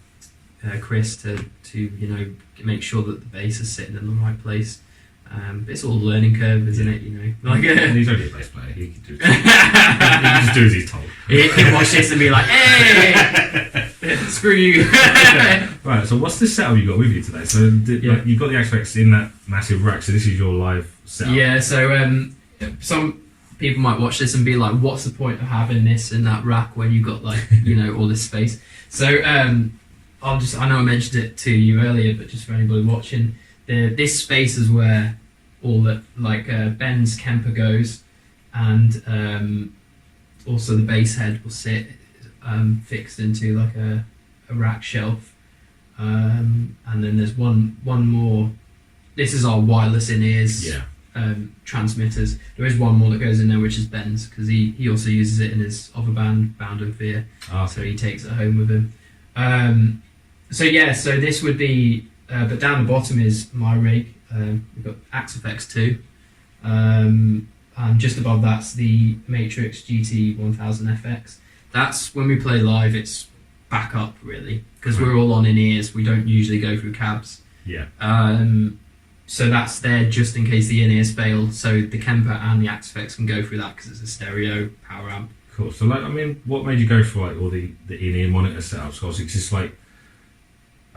Chris to make sure that the bass is sitting in the right place. But it's all a learning curve, isn't it? And he's only a bass player. He can just do as he's told. He'll watch this and be like, "Hey, screw you." Right. So what's the setup you got with you today? So you've got the aspects in that massive rack. So this is your live setup. Yeah. So some people might watch this and be like, "What's the point of having this in that rack when you've got all this space?" So I know I mentioned it to you earlier, but just for anybody watching, this space is where all the Ben's Kemper goes, and also the bass head will sit fixed into like a rack shelf, and then there's one more. This is our wireless in-ears transmitters. There is one more that goes in there, which is Ben's, because he also uses it in his other band, Bound and Fear. So he takes it home with him. So this would be. But down the bottom is my rig. We've got Axe FX 2. And just above that's the Matrix GT 1000 FX. That's when we play live, it's back up really, because we're all on in-ears. We don't usually go through cabs. Yeah. So that's there just in case the in-ears fail. So the Kemper and the Axe FX can go through that because it's a stereo power amp. Cool. So what made you go for all the in-ear monitor setups? Because it's just I'd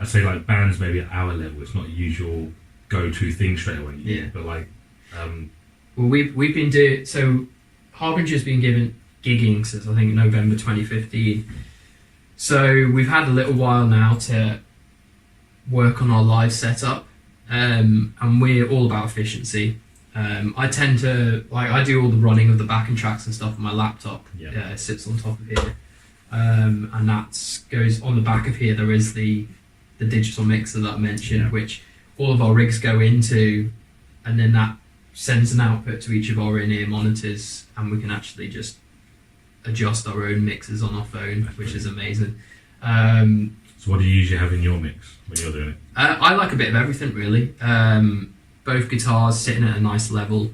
say bands maybe at our level, it's not usual go-to thing straight away. Yeah. But we've been doing, so Harbinger's been gigging since I think November 2015. So we've had a little while now to work on our live setup, and we're all about efficiency. I tend to I do all the running of the backing tracks and stuff on my laptop. Yeah. It sits on top of here, and that goes on the back of here. There is the digital mixer that I mentioned, which all of our rigs go into, and then that sends an output to each of our in-ear monitors, and we can actually just adjust our own mixes on our phone, which is amazing. So what do you usually have in your mix when you're doing it? I like a bit of everything really. Both guitars sitting at a nice level.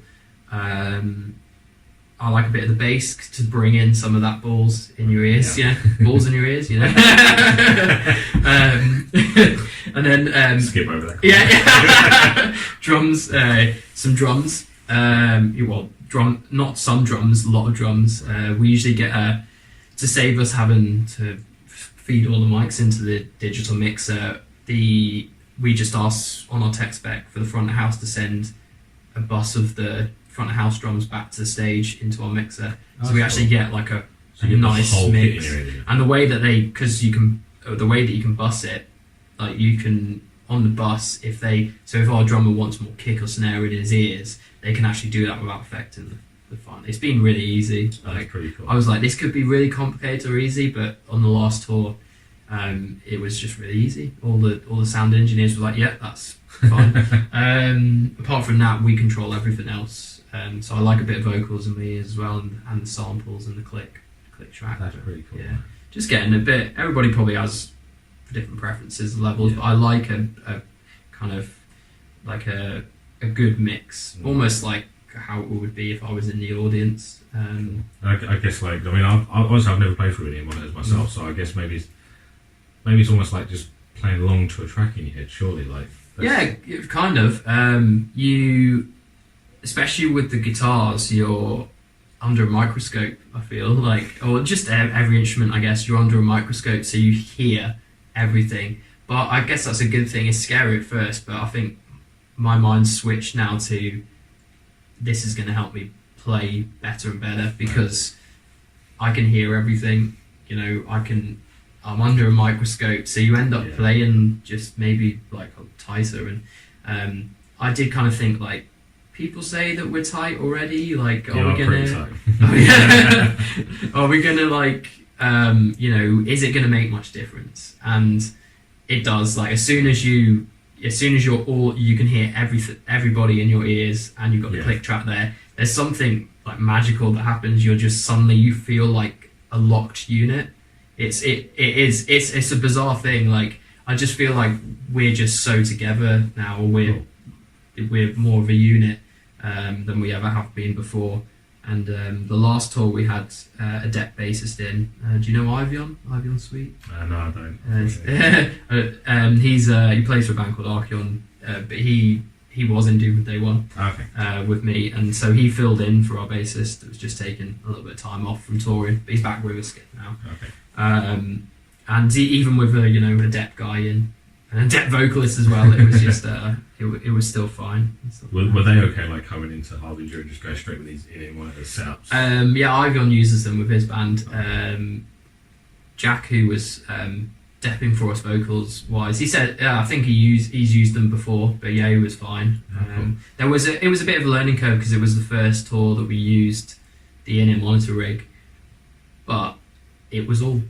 I like a bit of the bass to bring in some of that balls in your ears, balls in your ears, and then skip over that. Drums, some drums. Not some drums, a lot of drums. We usually get to save us having to feed all the mics into the digital mixer. We just ask on our tech spec for the front of house to send a bus of the front of house drums back to the stage into our mixer, Oh, so we actually get like a So you get the nice whole kit in mix. your ear, yeah. And the way that the way that you can bus it, like you can on the bus, if our drummer wants more kick or snare in his ears, they can actually do that without affecting the fun. It's been really easy. That's pretty cool. I was like, this could be really complicated or easy, but on the last tour, it was just really easy. All the sound engineers were like, yeah, that's fine. Apart from that, we control everything else. So I like a bit of vocals in my ears as well, and the samples and the click track. That's pretty cool. Yeah, just getting a bit. Everybody probably has different preferences and levels, but I like a kind of like a good mix, almost like how it would be if I was in the audience. I guess like I've never played through any monitors myself, so I guess maybe it's almost like just playing along to a track in your head. Surely, like kind of. You, especially with the guitars, you're under a microscope. I feel like, or just every instrument, I guess you're under a microscope, so you hear everything. But I guess that's a good thing. It's scary at first, but I think my mind's switched now to this is going to help me play better and better because I can hear everything. You know, I'm under a microscope, so you end up playing just maybe like tighter. And I did kind of think like, people say that we're tight already. Like, are we gonna? Are we gonna like? Is it gonna make much difference? And it does. Like, as soon as you're you can hear everybody in your ears, and you've got the click track there. There's something like magical that happens. You feel like a locked unit. It's a bizarre thing. Like, I just feel like we're just so together now. We're more of a unit than we ever have been before. And the last tour we had a deck bassist in. Do you know Ivion? Ivion Sweet? No, I don't. He plays for a band called Archeon, but he was in Doom from day one with me, and so he filled in for our bassist that was just taking a little bit of time off from touring, but he's back with us now. And even with a deck guy in and a deck vocalist as well, it was just it was still fine. Were they okay, like coming into Harbinger and just go straight with these in one of the setups? Ivion uses them with his band. Jack, who was depping for us vocals wise, he said I think he's used them before, but yeah, he was fine. It was a bit of a learning curve because it was the first tour that we used the in-ear monitor rig, but it was all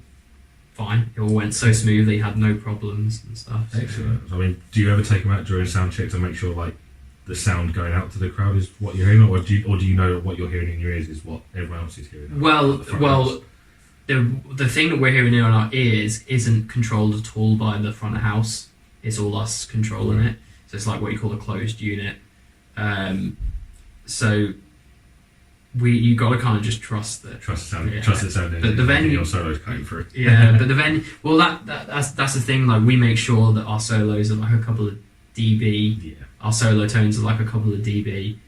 fine. It all went so smoothly, had no problems and stuff. Excellent. I mean, do you ever take them out during sound check to make sure like the sound going out to the crowd is what you're hearing, or do you know what you're hearing in your ears is what everyone else is hearing? Well, the thing that we're hearing in our ears isn't controlled at all by the front of house. It's all us controlling it. So it's like what you call a closed unit. So you got to kind of just trust the sound. Trust the sound. But the venue, your solos coming through. Yeah, but the venue. Well, that's the thing. Like, we make sure that our solos are like a couple of dB. Yeah. Our solo tones are like a couple of dB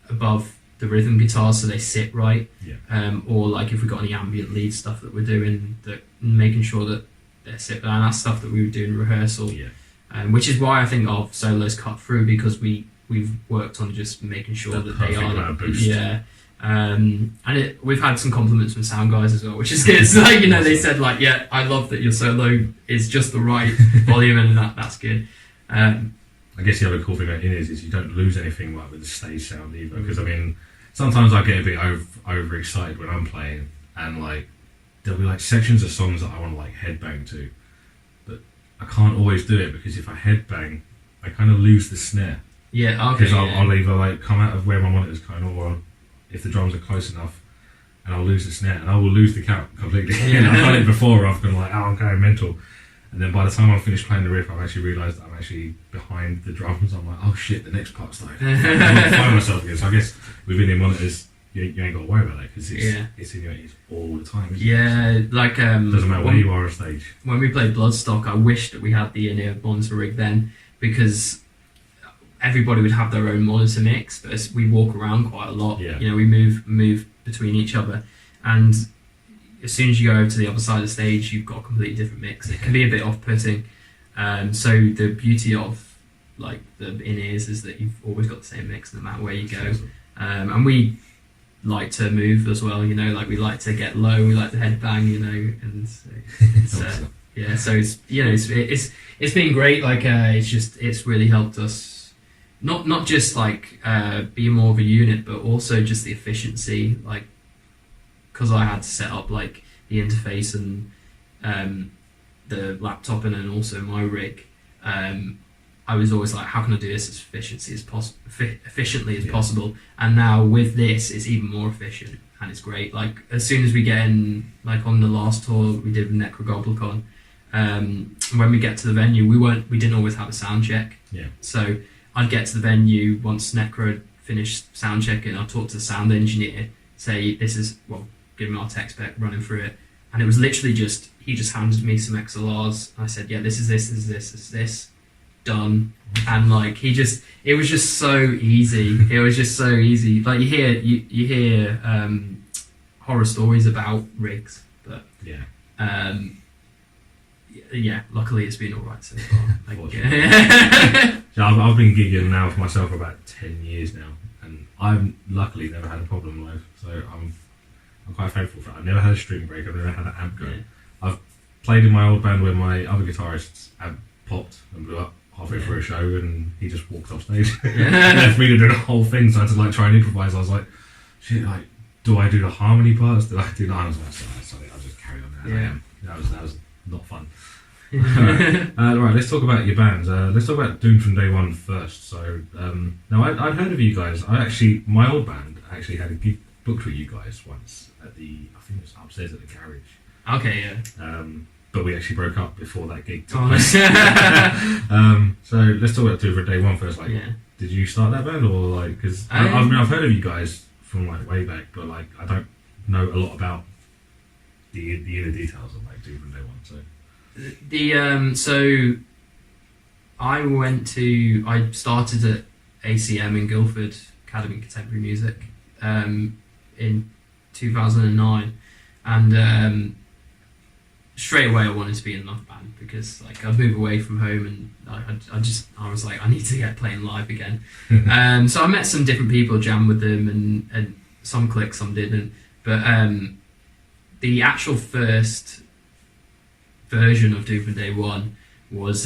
above the rhythm guitars, so they sit right. Yeah. Or like if we've got any ambient lead stuff that we're doing, that making sure that they sit there. And that's stuff that we would do in rehearsal. Yeah. Which is why I think our solos cut through, because we've worked on just making sure that they are. Boost. Yeah. And we've had some compliments from sound guys as well, which is good. So, they said like, yeah, I love that your solo is just the right volume, and that's good. I guess the other cool thing about it is you don't lose anything like with the stage sound either, because I mean sometimes I get a bit overexcited when I'm playing, and like there'll be like sections of songs that I want to like headbang to, but I can't always do it because if I headbang I kind of lose the snare. Yeah, okay. Because I'll either like come out of where my monitor's kind of, or if the drums are close enough, and I'll lose the snare, and I will lose the count completely. Yeah. I've done it before, I've been like, oh, I'm going mental. And then by the time I finished playing the riff, I've actually realised I'm actually behind the drums. I'm like, oh shit, the next part started. I find myself again. So I guess within the monitors, you ain't got to worry about that, because it's in your ears all the time. Isn't it? Like doesn't matter where you are on stage. When we played Bloodstock, I wish that we had the in-ear monitor rig then, because everybody would have their own monitor mix, but as we walk around quite a lot. Yeah. We move between each other, and as soon as you go over to the other side of the stage, you've got a completely different mix. It can be a bit off-putting. So the beauty of like the in-ears is that you've always got the same mix no matter where you go. And we like to move as well, like we like to get low, we like to headbang, and so it's so it's been great. Like it's really helped us not just like be more of a unit, but also just the efficiency, like because I had to set up like the interface and the laptop and then also my rig. I was always like, how can I do this as efficiently as possible? And now with this, it's even more efficient, and it's great. Like as soon as we get in, like on the last tour we did with Necrogoblicon, when we get to the venue, we didn't always have a sound check. Yeah. So I'd get to the venue once Necro had finished sound checking. I'd talk to the sound engineer, say this is give him our tech spec, running through it, and it was literally he just handed me some XLRs. I said, yeah, this is this. Done. And like it was just so easy. It was just so easy. Like you hear horror stories about rigs, but luckily it's been all right so far. Like, So I've been gigging now for myself for about 10 years now, and I've luckily never had a problem live, so I'm quite thankful for it. I've never had a string break, I've never had an amp go. I've played in my old band where my other guitarist's amp popped and blew up halfway through a show, and he just walked off stage and left me to do the whole thing, so I had to like try and improvise. I was like, shit, like, do I do the harmony parts? Did I do that? I was like, sorry, I'll just carry on as I am. That was not fun. Right, let's talk about your bands. Let's talk about Doom from Day One first. So now I'd heard of you guys. My old band actually had a gig booked with you guys once at I think it was upstairs at the garage. Okay, yeah. But we actually broke up before that gig took Oh, place. So let's talk about Doom from Day One first. Like, did you start that band, or like, because I've heard of you guys from like way back, but like I don't know a lot about the inner details of like Doom from Day One. So I started at ACM in Guildford, Academy of Contemporary Music, in 2009, and straight away I wanted to be in another band because like I'd moved away from home, and I was like, I need to get playing live again. So I met some different people, jammed with them, and some clicked, some didn't, but the actual first version of Doom from Day One was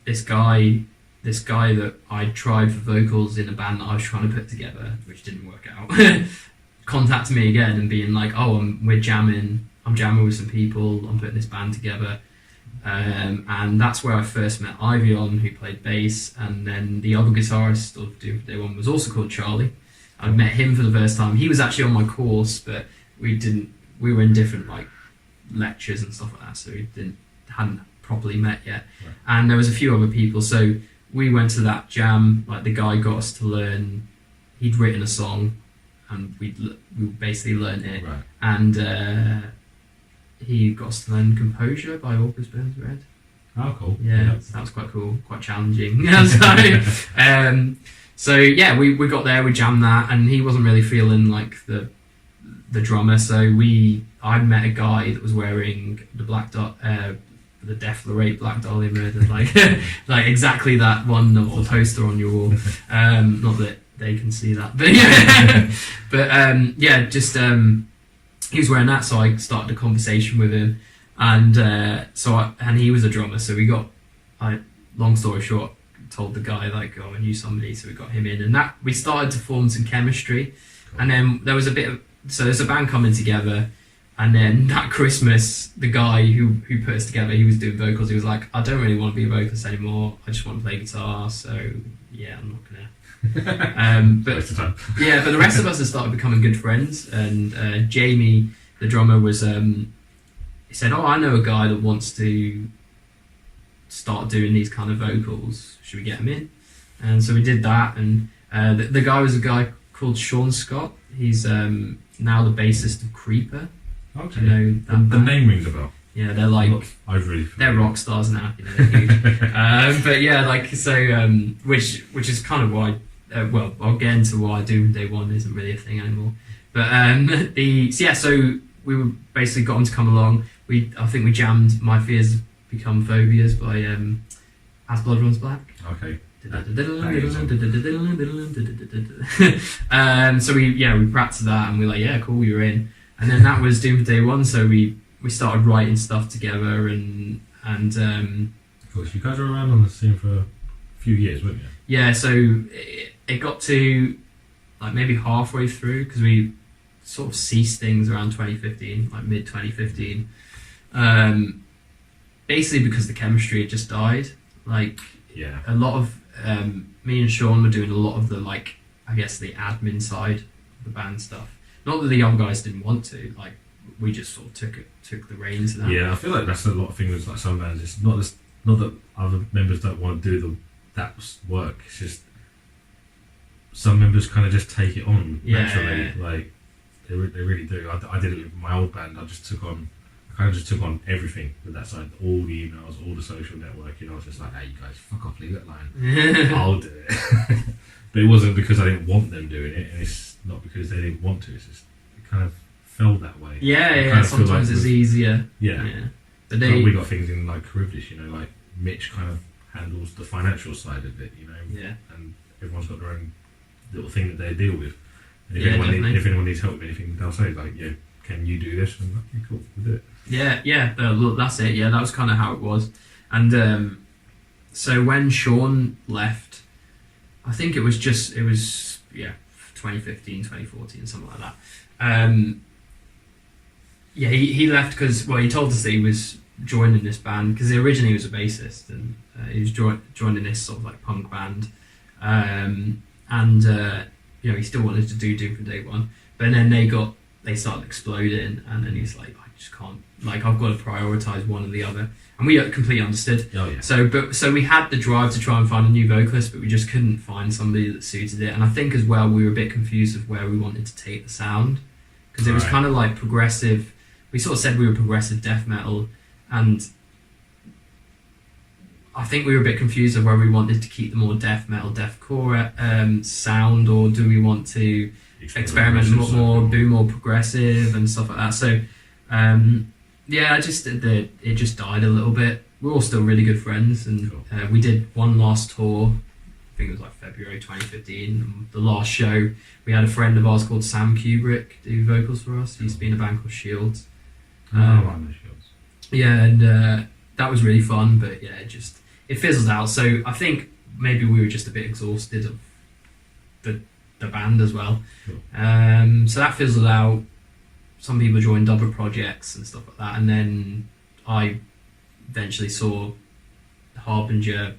this guy that I tried for vocals in a band that I was trying to put together, which didn't work out, contacted me again and being like, I'm jamming with some people, I'm putting this band together, and that's where I first met Ivion, who played bass, and then the other guitarist of Doom from Day One was also called Charlie. I met him for the first time. He was actually on my course, but we were in different like lectures and stuff like that, so we hadn't properly met yet. Right. And there was a few other people, so we went to that jam. Like the guy got us to learn, he'd written a song, and we basically learned it. Right. And he got us to learn Composure by August Burns Red. Oh, cool. Yeah, that was quite cool, quite challenging. So yeah, we got there, we jammed that, and he wasn't really feeling like the drummer, so I met a guy that was wearing the the Death Lorate Black Dahlia Murder, like exactly that one of the poster on your wall. Not that they can see that, but he was wearing that, so I started a conversation with him, and and he was a drummer, so long story short, told the guy like, I knew somebody, so we got him in, and that we started to form some chemistry. Cool. And then there was there's a band coming together, and then that Christmas, the guy who put us together, he was doing vocals. He was like, I don't really want to be a vocalist anymore. I just want to play guitar. So yeah, I'm not gonna. But the rest of us have started becoming good friends. And Jamie, the drummer, was he said, I know a guy that wants to start doing these kind of vocals. Should we get him in? And so we did that. And the guy was a guy called Sean Scott. He's now the bassist of Creeper. Okay. You know, the name rings a bell. Yeah, they're like they're rock stars now. You know, they're huge. But yeah, like so, which is kind of why. I'll get into why Doom Day One isn't really a thing anymore. But so we were basically got him to come along. I think we jammed My Fears Become Phobias by As Blood Runs Black. Okay. So we practiced that, and we were like, yeah, cool, we were in. And then that was Doom for Day One. So we started writing stuff together, and of course, you guys were around on the scene for a few years, weren't you? Yeah. So it got to like maybe halfway through, because we sort of ceased things around 2015, like mid 2015. Basically because the chemistry had just died. Like, yeah, a lot of me and Sean were doing a lot of the, like, I guess the admin side of the band stuff. Not that the young guys didn't want to, like, we just sort of took the reins of that. Yeah, I feel like that's a lot of things with like some bands. It's not that other members don't want to do that work. It's just some members kind of just take it on naturally. Yeah. Like they really do. I did it with my old band. I kind of just took on everything with that side, all the emails, all the social networking. I was just like, hey, you guys, fuck off, leave it alone. I'll do it. But it wasn't because I didn't want them doing it, and it's not because they didn't want to. It's just it kind of felt that way. Yeah. Sometimes it's easier. Yeah. But we got things in like Griffiths, like Mitch kind of handles the financial side of it, Yeah. And everyone's got their own little thing that they deal with. And if anyone needs help with anything, they'll say like, yeah, can you do this? And okay, cool, we'll do it. Yeah, look, that's it. Yeah, that was kind of how it was. And so when Sean left, I think it was 2015, 2014, something like that. He left because, well, he told us that he was joining this band because originally he was a bassist, and he was joining this sort of like punk band. He still wanted to do Doom for Day One, but then they started exploding, and then he's like, I just can't, like, I've got to prioritise one or the other, and we completely understood. Oh yeah. So we had the drive to try and find a new vocalist, but we just couldn't find somebody that suited it, and I think as well we were a bit confused of where we wanted to take the sound, because it was kind of like progressive. We sort of said we were progressive death metal, and I think we were a bit confused of where we wanted to keep the more death metal, deathcore sound, or do we want to experiment more, do more progressive and stuff like that. So, it just died a little bit. We're all still really good friends, and cool. We did one last tour. I think it was like February 2015. And the last show, we had a friend of ours called Sam Kubrick do vocals for us. He used to be in a band called Shields. Shields. Yeah, and that was really fun, but yeah, it fizzled out. So I think maybe we were just a bit exhausted of the band as well. Cool. So that fizzled out. Some people joined other projects and stuff like that, and then I eventually saw Harbinger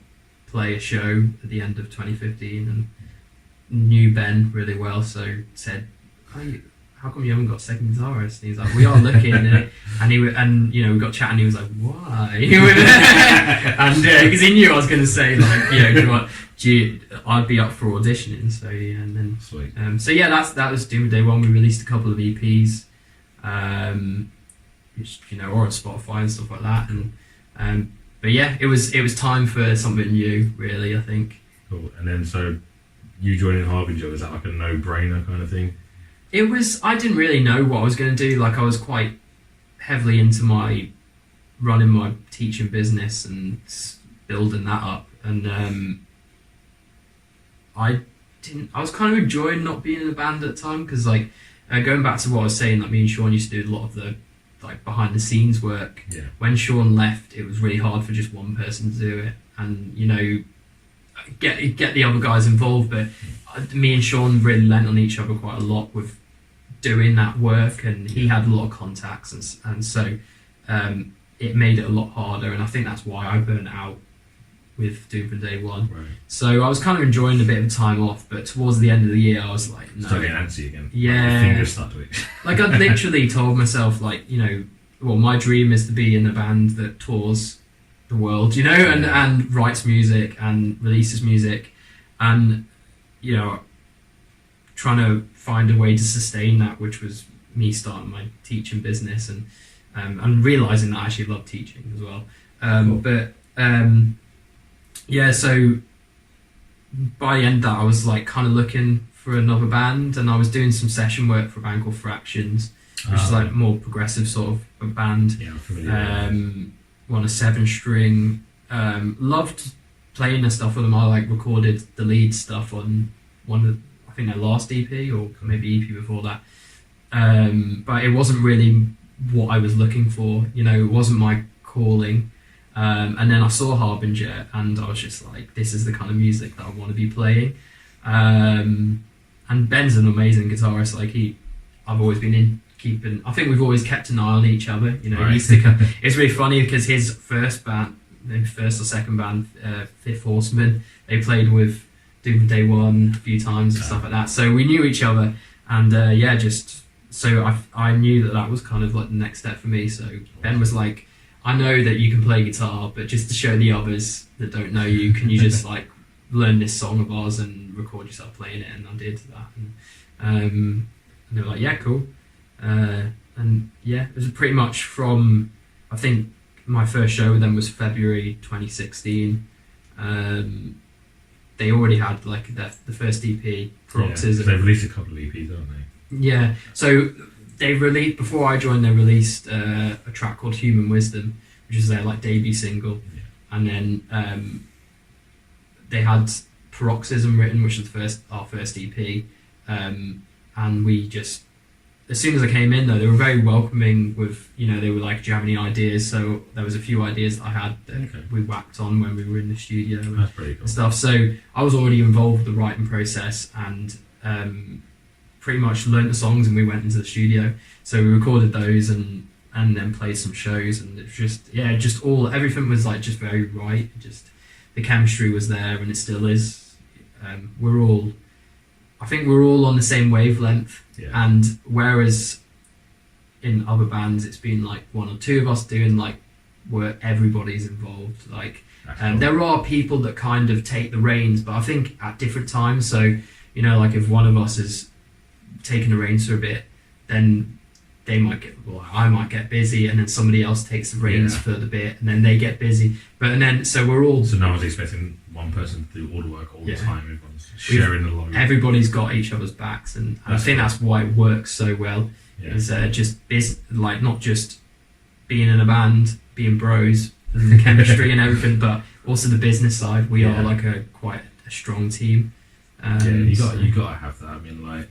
play a show at the end of 2015 and knew Ben really well, so said, how come you haven't got a second guitarist? And he's like, we are looking. And we got chatting. He was like, why? And because he knew I was going to say, like, I'd be up for auditioning. So yeah, and then sweet. That was Doom Day One. We released a couple of EPs, which, or on Spotify and stuff like that. And but yeah, it was time for something new, really, I think. Cool. And then so you joining Harbinger, is that like a no-brainer kind of thing? It was. I didn't really know what I was going to do. Like, I was quite heavily into running my teaching business and building that up. And I was kind of enjoying not being in a band at the time, because like going back to what I was saying, like me and Sean used to do a lot of the like behind the scenes work. Yeah. When Sean left, it was really hard for just one person to do it, and get the other guys involved. But me and Sean really lent on each other quite a lot with doing that work, and he had a lot of contacts, and so it made it a lot harder, and I think that's why I burnt out with Doom for Day One. Right. So I was kind of enjoying a bit of time off, but towards the end of the year I was like, no. Started getting antsy again. Yeah. Like, your fingers start to itch. Like, I'd literally told myself, like, my dream is to be in a band that tours the world, and writes music and releases music, and trying to find a way to sustain that, which was me starting my teaching business, and realising that I actually love teaching as well. Cool. But so by the end of that, I was like kind of looking for another band, and I was doing some session work for a band called Fractions, which is like more progressive sort of a band. Yeah, I'm familiar. On a 7-string. Loved playing the stuff with them. I like recorded the lead stuff on one of I think their last EP or maybe EP before that. But it wasn't really what I was looking for. You know, it wasn't my calling. And then I saw Harbinger, and I was just like, this is the kind of music that I want to be playing. And Ben's an amazing guitarist. Like I've always been I think we've always kept an eye on each other. You know, Right. it's really funny because his first band, maybe first or second band, Fifth Horseman, they played with Doom Day One a few times and stuff like that. So we knew each other, and so I knew that was kind of like the next step for me. So Ben was like, I know that you can play guitar, but just to show the others that don't know you, can you just like learn this song of ours and record yourself playing it? And I did that, and they were like, yeah, cool. And yeah, it was pretty much from, I think my first show with them was February 2016. They already had like the first EP, Paroxysm. They've released a couple of EPs, haven't they? Yeah, so they released, before I joined, they released a track called Human Wisdom, which is their like debut single. Yeah. And then they had Paroxysm written, which was our first EP. And we just, as soon as I came in though, they were very welcoming with, you know, they were like, do you have any ideas? So there was a few ideas that I had that we whacked on when we were in the studio That's pretty cool. and stuff. So I was already involved with the writing process, and pretty much learnt the songs, and we went into the studio. So we recorded those and then played some shows, and it was just everything was like just very right. Just the chemistry was there, and it still is. I think we're all on the same wavelength. Yeah. And whereas in other bands it's been like one or two of us doing like where everybody's involved, like there are people that kind of take the reins, but I think at different times. So, you know, like if one of us is taking the reins for a bit, then I might get busy, and then somebody else takes the reins for the bit, and then they get busy. So we're all. So no one's expecting one person to do all the work all the time. Everyone's sharing the load. Everybody's got each other's backs, and I think that's why it works so well. Yeah. Is like not just being in a band, being bros, and the chemistry and everything, but also the business side. We are like quite a strong team. You got to have that.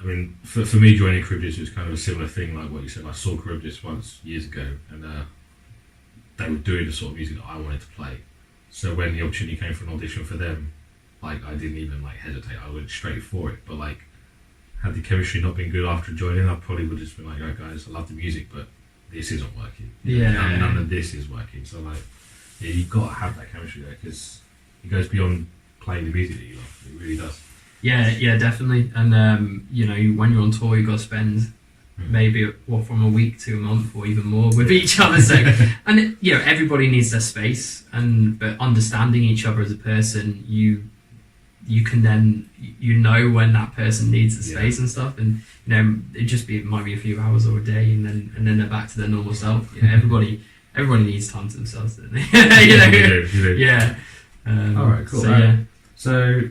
I mean, for me joining Griffiths was kind of a similar thing, like what you said. I saw Griffiths once years ago, and they were doing the sort of music that I wanted to play. So when the opportunity came for an audition for them, like I didn't even like hesitate. I went straight for it. But like, had the chemistry not been good after joining, I probably would have just been like, "Oh, guys, I love the music, but this isn't working. None of this is working." So like, you got to have that chemistry there, because it goes beyond playing the music that you love. It really does. Yeah, definitely. And you know, when you're on tour, you got to spend maybe from a week to a month or even more with each other. So, and you know, everybody needs their space, but understanding each other as a person, you can then when that person needs the space and stuff, and you know, it might be a few hours or a day, and then they're back to their normal self. You know, everybody needs time to themselves, don't they? You do. Yeah. All right, cool. So, So,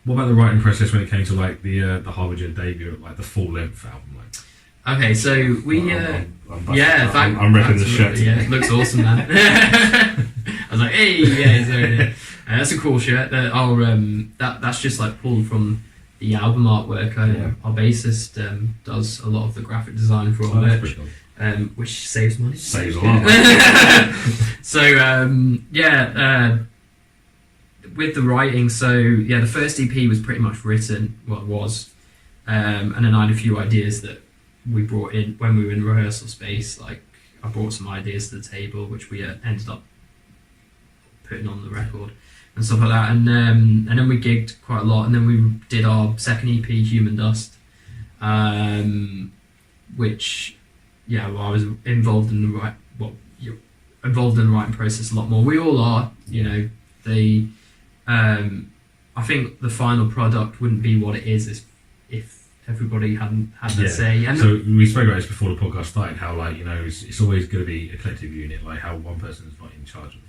what about the writing process when it came to like the Harbinger debut, like the full length album? Like, okay, so we I'm repping the shirt. Yeah, it looks awesome, man. I was like, hey, yeah, so, that's a cool shirt. That's just like pulled from the album artwork. Our bassist does a lot of the graphic design for our merch, which saves money. Saves a lot. So with the writing, the first EP was pretty much written. Well, it was, and then I had a few ideas that we brought in when we were in rehearsal space. Like I brought some ideas to the table, which we ended up putting on the record and stuff like that. And then we gigged quite a lot, and then we did our second EP, Human Dust, which I was involved in you're involved in the writing process a lot more. We all are, you know. I think the final product wouldn't be what it is if everybody hadn't had that say. And so we spoke about this before the podcast started, how like, you know, it's always going to be a collective unit, like how one person is not in charge of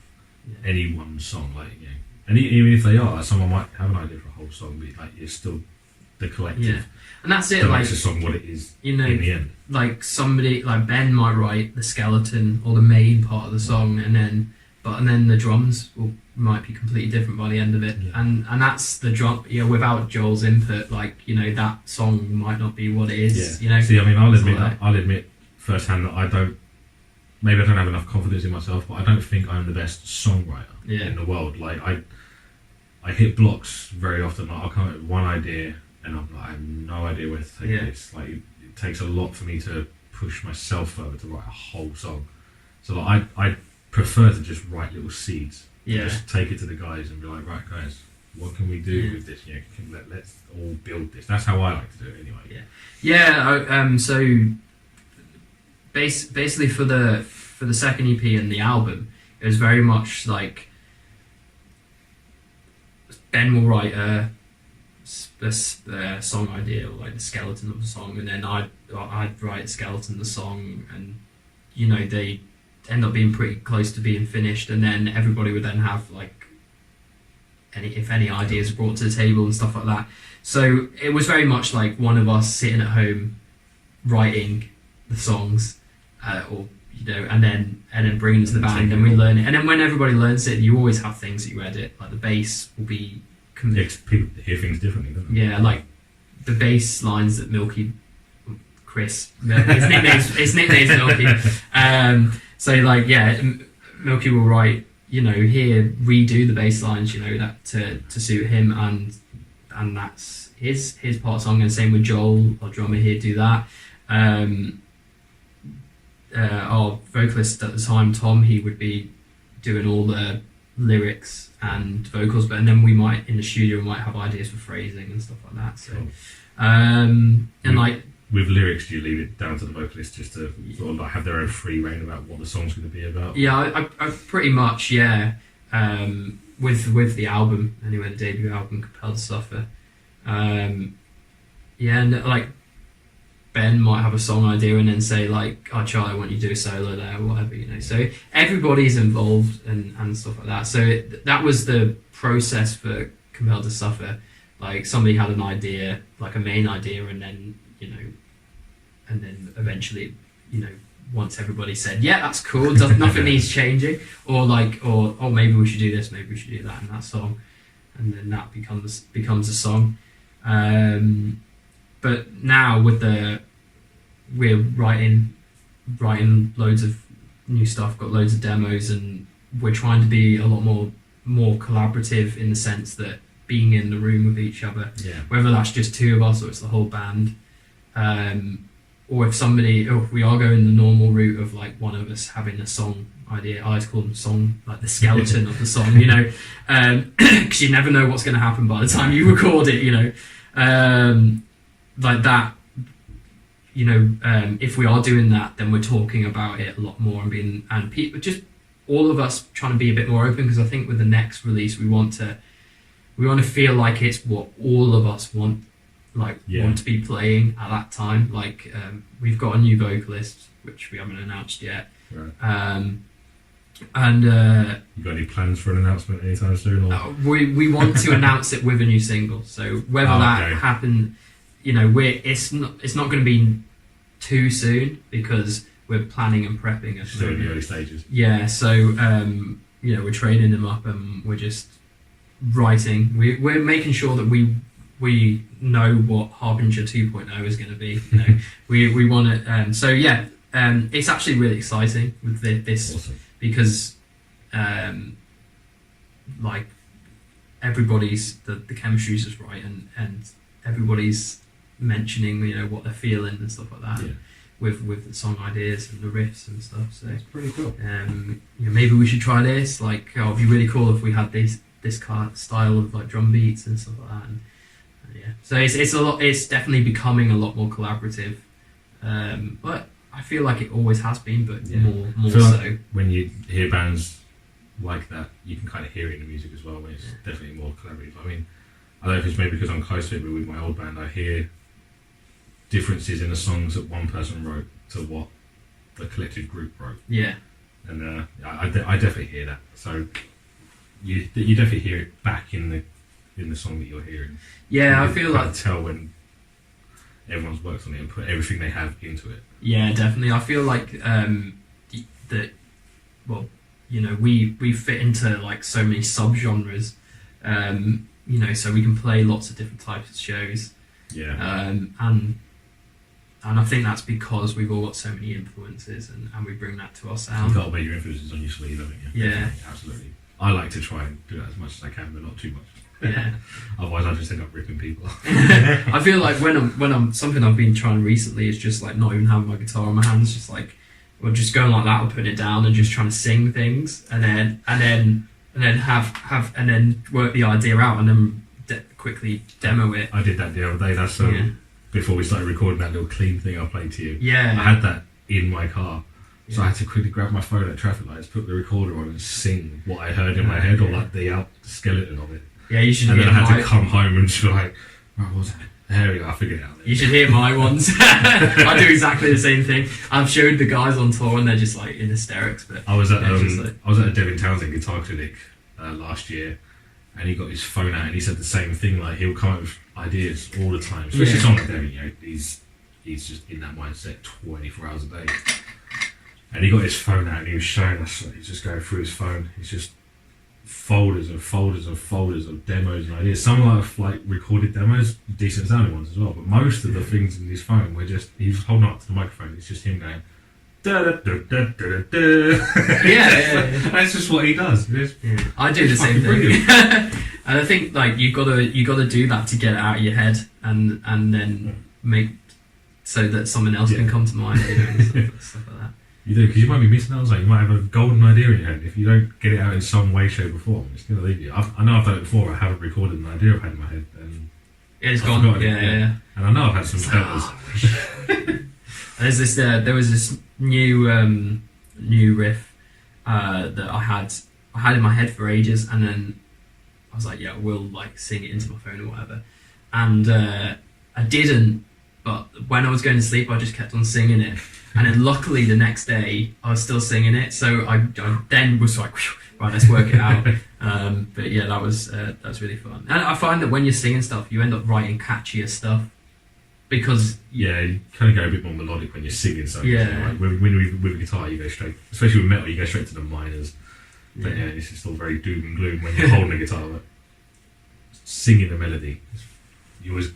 any one song, like, you know, and even if they are, like, someone might have an idea for a whole song, but like it's still the collective. And that's it. That like makes a song what it is, you know, in the end. Like somebody like Ben might write the skeleton or the main part of the song, and then and then the drums might be completely different by the end of it, Yeah. and that's the drum. Without Joel's input, like that song might not be what it is. See, I mean, I'll It's admit, like- I'll admit firsthand that I don't have enough confidence in myself, but I don't think I'm the best songwriter Yeah. in the world. Like I hit blocks very often. Like, I'll come up with one idea and I'm like, I have no idea where to take Yeah. this. Like it takes a lot for me to push myself further to write a whole song. So like, I prefer to just write little seeds. Yeah. Just take it to the guys and be like, right guys, what can we do with this? Let's all build this. That's how I like to do it anyway. So basically for the second EP and the album, it was very much like Ben will write a song idea, or like the skeleton of the song, and then I'd write a skeleton of the song, and they end up being pretty close to being finished, and then everybody would then have like any ideas brought to the table and stuff like that. So it was very much like one of us sitting at home writing the songs, and then bringing it to the band, and we learn it. And then when everybody learns it, you always have things that you edit. Like the bass will be People hear things differently, don't they? yeah, like the bass lines that Chris, his nickname's Milky. So like Milky will write, here redo the bass lines, that to suit him, and that's his part song. And same with Joel, our drummer here, do that. Our vocalist at the time, Tom, he would be doing all the lyrics and vocals, and then we might in the studio have ideas for phrasing and stuff like that. So, Cool. And like with lyrics, do you leave it down to the vocalist just to sort of like have their own free reign about what the song's going to be about? yeah, I pretty much with the album anyway, the debut album, Compelled to Suffer. And like Ben might have a song idea and then say like, "Oh, Charlie, I want you to do a solo there," or whatever, So everybody's involved and stuff like that. So that was the process for Compelled to Suffer. Like somebody had an idea, like a main idea, and then and then eventually, once everybody said, "Yeah, that's cool, nothing needs changing," or maybe we should do this, maybe we should do that in that song, and then that becomes a song. But now we're writing loads of new stuff, got loads of demos, and we're trying to be a lot more collaborative in the sense that being in the room with each other, whether that's just two of us or it's the whole band, or if we are going the normal route of like one of us having a song idea. I like to call them song, like the skeleton of the song, because you never know what's going to happen by the time you record it, like that. If we are doing that, then we're talking about it a lot more and people, just all of us trying to be a bit more open, because I think with the next release we want to feel like it's what all of us want to be playing at that time. Like we've got a new vocalist which we haven't announced yet, Right. And You got any plans for an announcement anytime soon? Or? we want to announce it with a new single. So whether that happens, it's not going to be too soon, because we're planning and prepping at the Still in the moment. early stages. Yeah, so we're training them up, and we're just writing. We're making sure that we know what Harbinger 2.0 is going to be. We want it. It's actually really exciting with this. Awesome. Because like everybody's the chemistry's just right, and everybody's mentioning what they're feeling and stuff like that, with the song ideas and the riffs and stuff. So That's pretty cool. maybe we should try this. Like, it'd be really cool if we had this style of like drum beats and stuff like that. And so it's a lot. It's definitely becoming a lot more collaborative. But I feel like it always has been, but more I feel so. like when you hear bands like that, you can kind of hear it in the music as well, when it's definitely more collaborative. I mean, I don't know if it's maybe because I'm close to it, but with my old band, I hear differences in the songs that one person wrote to what the collective group wrote. Yeah. And I definitely hear that. So you definitely hear it back in the song that you're hearing. Yeah, You I feel can like tell when everyone's worked on it and put everything they have into it. yeah, definitely. I feel like we fit into like so many subgenres, so we can play lots of different types of shows. And I think that's because we've all got so many influences, and we bring that to our sound. You've got to wear your influences on your sleeve, haven't you? Yeah, absolutely. I like to try and do that as much as I can, but not too much. Yeah. Otherwise, I just end up ripping people. I feel like when I'm something I've been trying recently is just like not even having my guitar in my hands, just like or just going like that or putting it down and just trying to sing things, and then have work the idea out and then quickly demo it. I did that the other day. That's before we started recording that little clean thing I played to you. Yeah. I had that in my car. So I had to quickly grab my phone at traffic lights, put the recorder on and sing what I heard in my head, or like the skeleton of it. Yeah, you should. And then I had to come home and just be like, what was it? There we go, I figured it out. You should hear my ones. I do exactly the same thing. I've showed the guys on tour and they're just like in hysterics. But I was at a Devin Townsend guitar clinic last year, and he got his phone out and he said the same thing. Like he'll come up with ideas all the time, especially someone like Devin. He's just in that mindset 24 hours a day. And he got his phone out and he was showing us. Like, he's just going through his phone. He's just folders and folders and folders of demos and ideas. Some like recorded demos, decent sounding ones as well. But most of the things in his phone were just he's holding up to the microphone. It's just him going. Da, da, da, da, da, da. Yeah. That's just what he does. I do the same thing. And I think like you gotta do that to get it out of your head and then make so that someone else can come to mind. And stuff like that. You do, because you might be missing out. Like you might have a golden idea in your head. If you don't get it out in some way, shape, or form, it's going to leave you. I know I've done it before. I haven't recorded an idea I've had in my head, and it's gone. Yeah. And I know I've had some failures. There was this new riff that I had in my head for ages, and then I was like, yeah, we'll like sing it into my phone or whatever, and I didn't. But when I was going to sleep, I just kept on singing it. And then luckily the next day, I was still singing it. So I then was like, right, let's work it out. But yeah, that was really fun. And I find that when you're singing stuff, you end up writing catchier stuff. Because... Yeah, you kind of go a bit more melodic when you're singing something. Yeah. Like with a guitar, you go straight... Especially with metal, you go straight to the minors. But yeah, this is still very doom and gloom when you're holding a guitar. But singing a melody, you always... a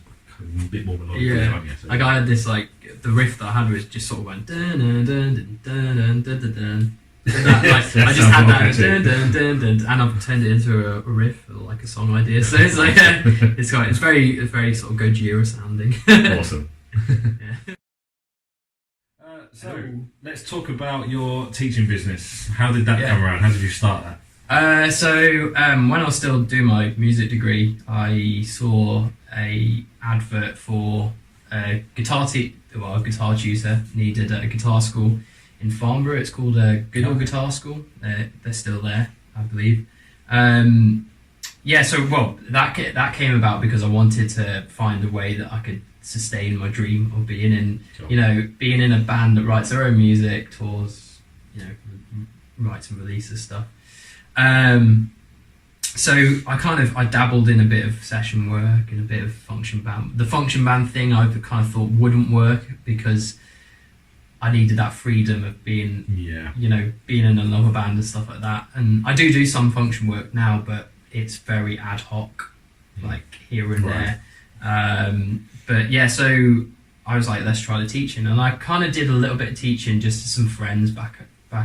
bit more melodic, yeah. So. Like I had this the riff that I had was just sort of went dun dun dun dun dun dun dun dun. I just had that dun dun dun dun, and I've turned it into a riff or like a song idea. So it's like it's very sort of Gojira sounding. Awesome. Yeah. So let's talk about your teaching business. How did that come around? How did you start that? When I was still doing my music degree, I saw a advert for a guitar tutor needed at a guitar school in Farnborough. It's called Good Old Guitar School. They're still there, I believe. That came about because I wanted to find a way that I could sustain my dream of being in a band that writes their own music, tours, writes and releases stuff. So I dabbled in a bit of session work and a bit of function band. The function band thing I kind of thought wouldn't work because I needed that freedom of being, being in another band and stuff like that. And I do some function work now, but it's very ad hoc, like here and there. But yeah, so I was like, let's try the teaching. And I kind of did a little bit of teaching just to some friends back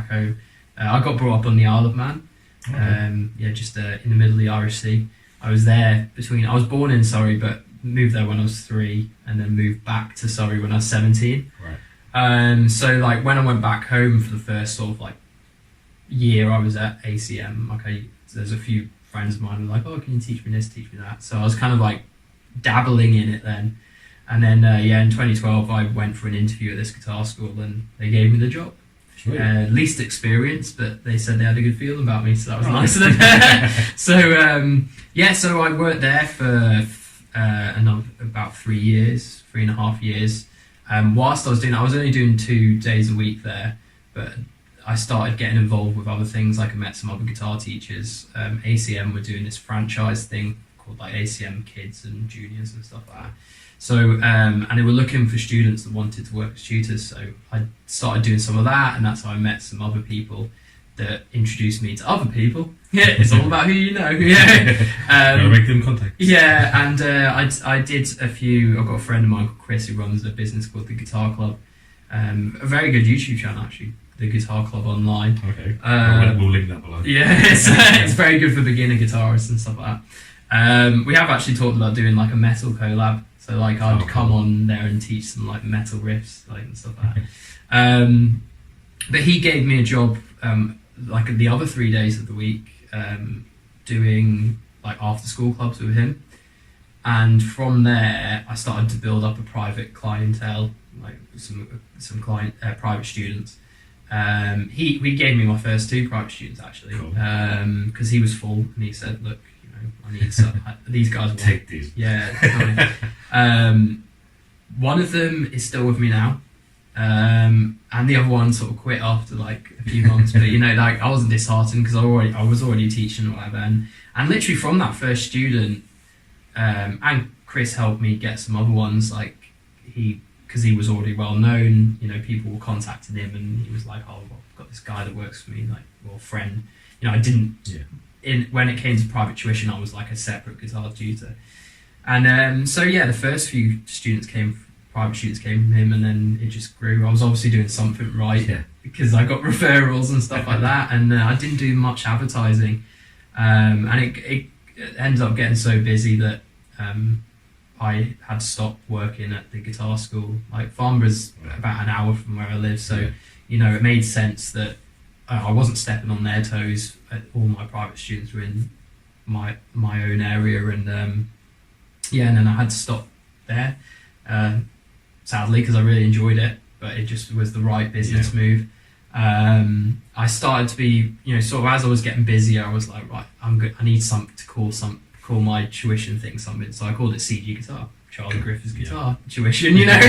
home. I got brought up on the Isle of Man. Okay. Just in the middle of the Irish Sea. I was born in Surrey, but moved there when I was 3, and then moved back to Surrey when I was 17. Right. So like when I went back home for the first sort of like year I was at ACM, there's a few friends of mine who were like, oh, can you teach me this, teach me that? So I was kind of like dabbling in it then. And then in 2012 I went for an interview at this guitar school and they gave me the job. Least experience, but they said they had a good feeling about me, so that was nice of them. So I worked there for about 3.5 years. Whilst I was doing, I was only doing 2 days a week there, but I started getting involved with other things. Like I met some other guitar teachers. ACM were doing this franchise thing called like ACM Kids and Juniors and stuff like that. So, and they were looking for students that wanted to work as tutors. So I started doing some of that, and that's how I met some other people that introduced me to other people. Yeah, it's all about who you know. Yeah, Gotta make them contacts. yeah, and I did a few. I've got a friend of mine called Chris who runs a business called the Guitar Club, a very good YouTube channel actually, the Guitar Club Online. Okay, we'll link that below. Yeah, it's very good for beginner guitarists and stuff like that. We have actually talked about doing like a metal collab. So like I'd come on there and teach some like metal riffs like and stuff like that. But he gave me a job like the other 3 days of the week doing like after school clubs with him, and from there I started to build up a private clientele, like some client private students. He gave me my first 2 private students actually, because he was full and he said, look, you know, I need some these guys will take these. Yeah. One of them is still with me now, and the other one sort of quit after like a few months. But you know, like I wasn't disheartened because I was already teaching or whatever, and literally from that first student, and Chris helped me get some other ones. Like because he was already well known, you know, people were contacting him, and he was like, "Oh, I've got this guy that works for me, like, well, friend." You know, I didn't. Yeah. When it came to private tuition, I was like a separate guitar tutor, and so yeah, the first few private students came from him, and then it just grew. I was obviously doing something right because I got referrals and stuff like that, and I didn't do much advertising, and it ended up getting so busy that I had to stop working at the guitar school. Like Farnborough's about an hour from where I live, so you know it made sense that I wasn't stepping on their toes. All my private students were in my own area, and and then I had to stop there. Sadly, because I really enjoyed it, but it just was the right business move. I started to be, you know, sort of as I was getting busier, I was like, right, I'm good. I need something to call my tuition thing something. So I called it CG Guitar, Charlie Griffiths Guitar Tuition, you know.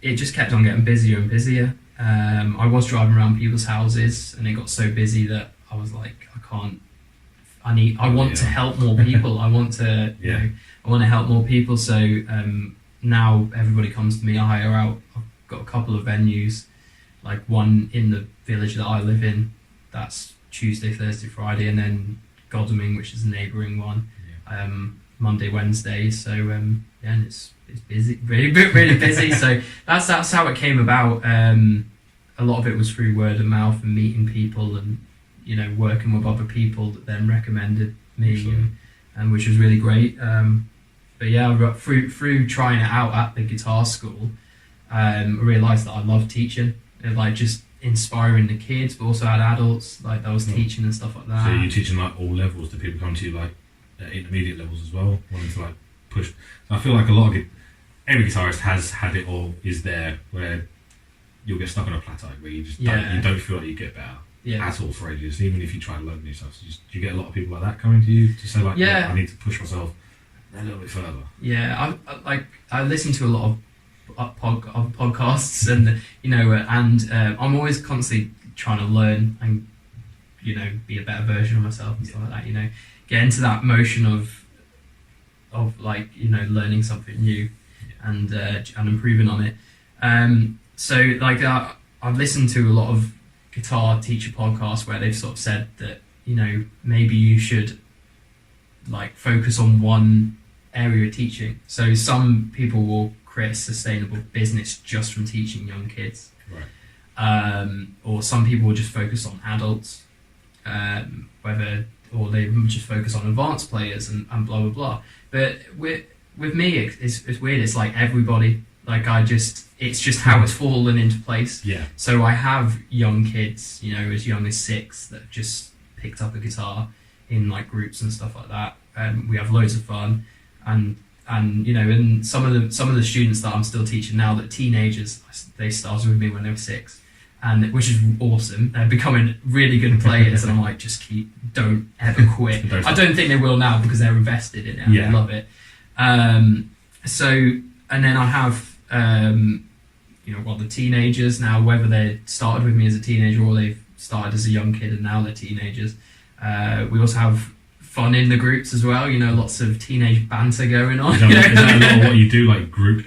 It just kept on getting busier and busier. I was driving around people's houses, and it got so busy that I was like, I want to help more people. I want to, you know, I want to help more people. So now everybody comes to me. I hire out. I've got a couple of venues, like one in the village that I live in. That's Tuesday, Thursday, Friday, and then Godalming, which is a neighbouring one, Monday, Wednesday. So and it's busy, really busy. So that's how it came about. A lot of it was through word of mouth and meeting people, and you know, working with other people that then recommended me, and which was really great. But yeah, through trying it out at the guitar school, I realised that I love teaching, like just inspiring the kids, but also had adults like that I was teaching and stuff like that. So you're teaching like all levels? Do people come to you like at intermediate levels as well, wanting to like push? So I feel like every guitarist has had it or is there where you'll get stuck on a plateau where you just don't feel like you get better. At all for ages, even if you try to learn new stuff. So do you get a lot of people like that coming to you to say like, I need to push myself a little bit further? Yeah, I listen to a lot of podcasts, and you know, and I'm always constantly trying to learn and you know be a better version of myself and stuff like that. You know, get into that motion of like you know learning something new and improving on it. So like I've listened to a lot of guitar teacher podcasts where they've sort of said that you know maybe you should like focus on one area of teaching. So some people will create a sustainable business just from teaching young kids, or some people will just focus on adults, or they just focus on advanced players and blah blah blah. But with me it's weird. It's like everybody. Like it's just how it's fallen into place. Yeah. So I have young kids, you know, as young as 6 that have just picked up a guitar in like groups and stuff like that. We have loads of fun, and you know, and some of the students that I'm still teaching now that are teenagers, they started with me when they were 6, and which is awesome. They're becoming really good players, and I'm like, don't ever quit. I don't think they will now because they're invested in it and they love it. And then I have. You know, the teenagers now, whether they started with me as a teenager or they've started as a young kid and now they're teenagers. We also have fun in the groups as well. You know, lots of teenage banter going on. Is that a lot of what you do, like group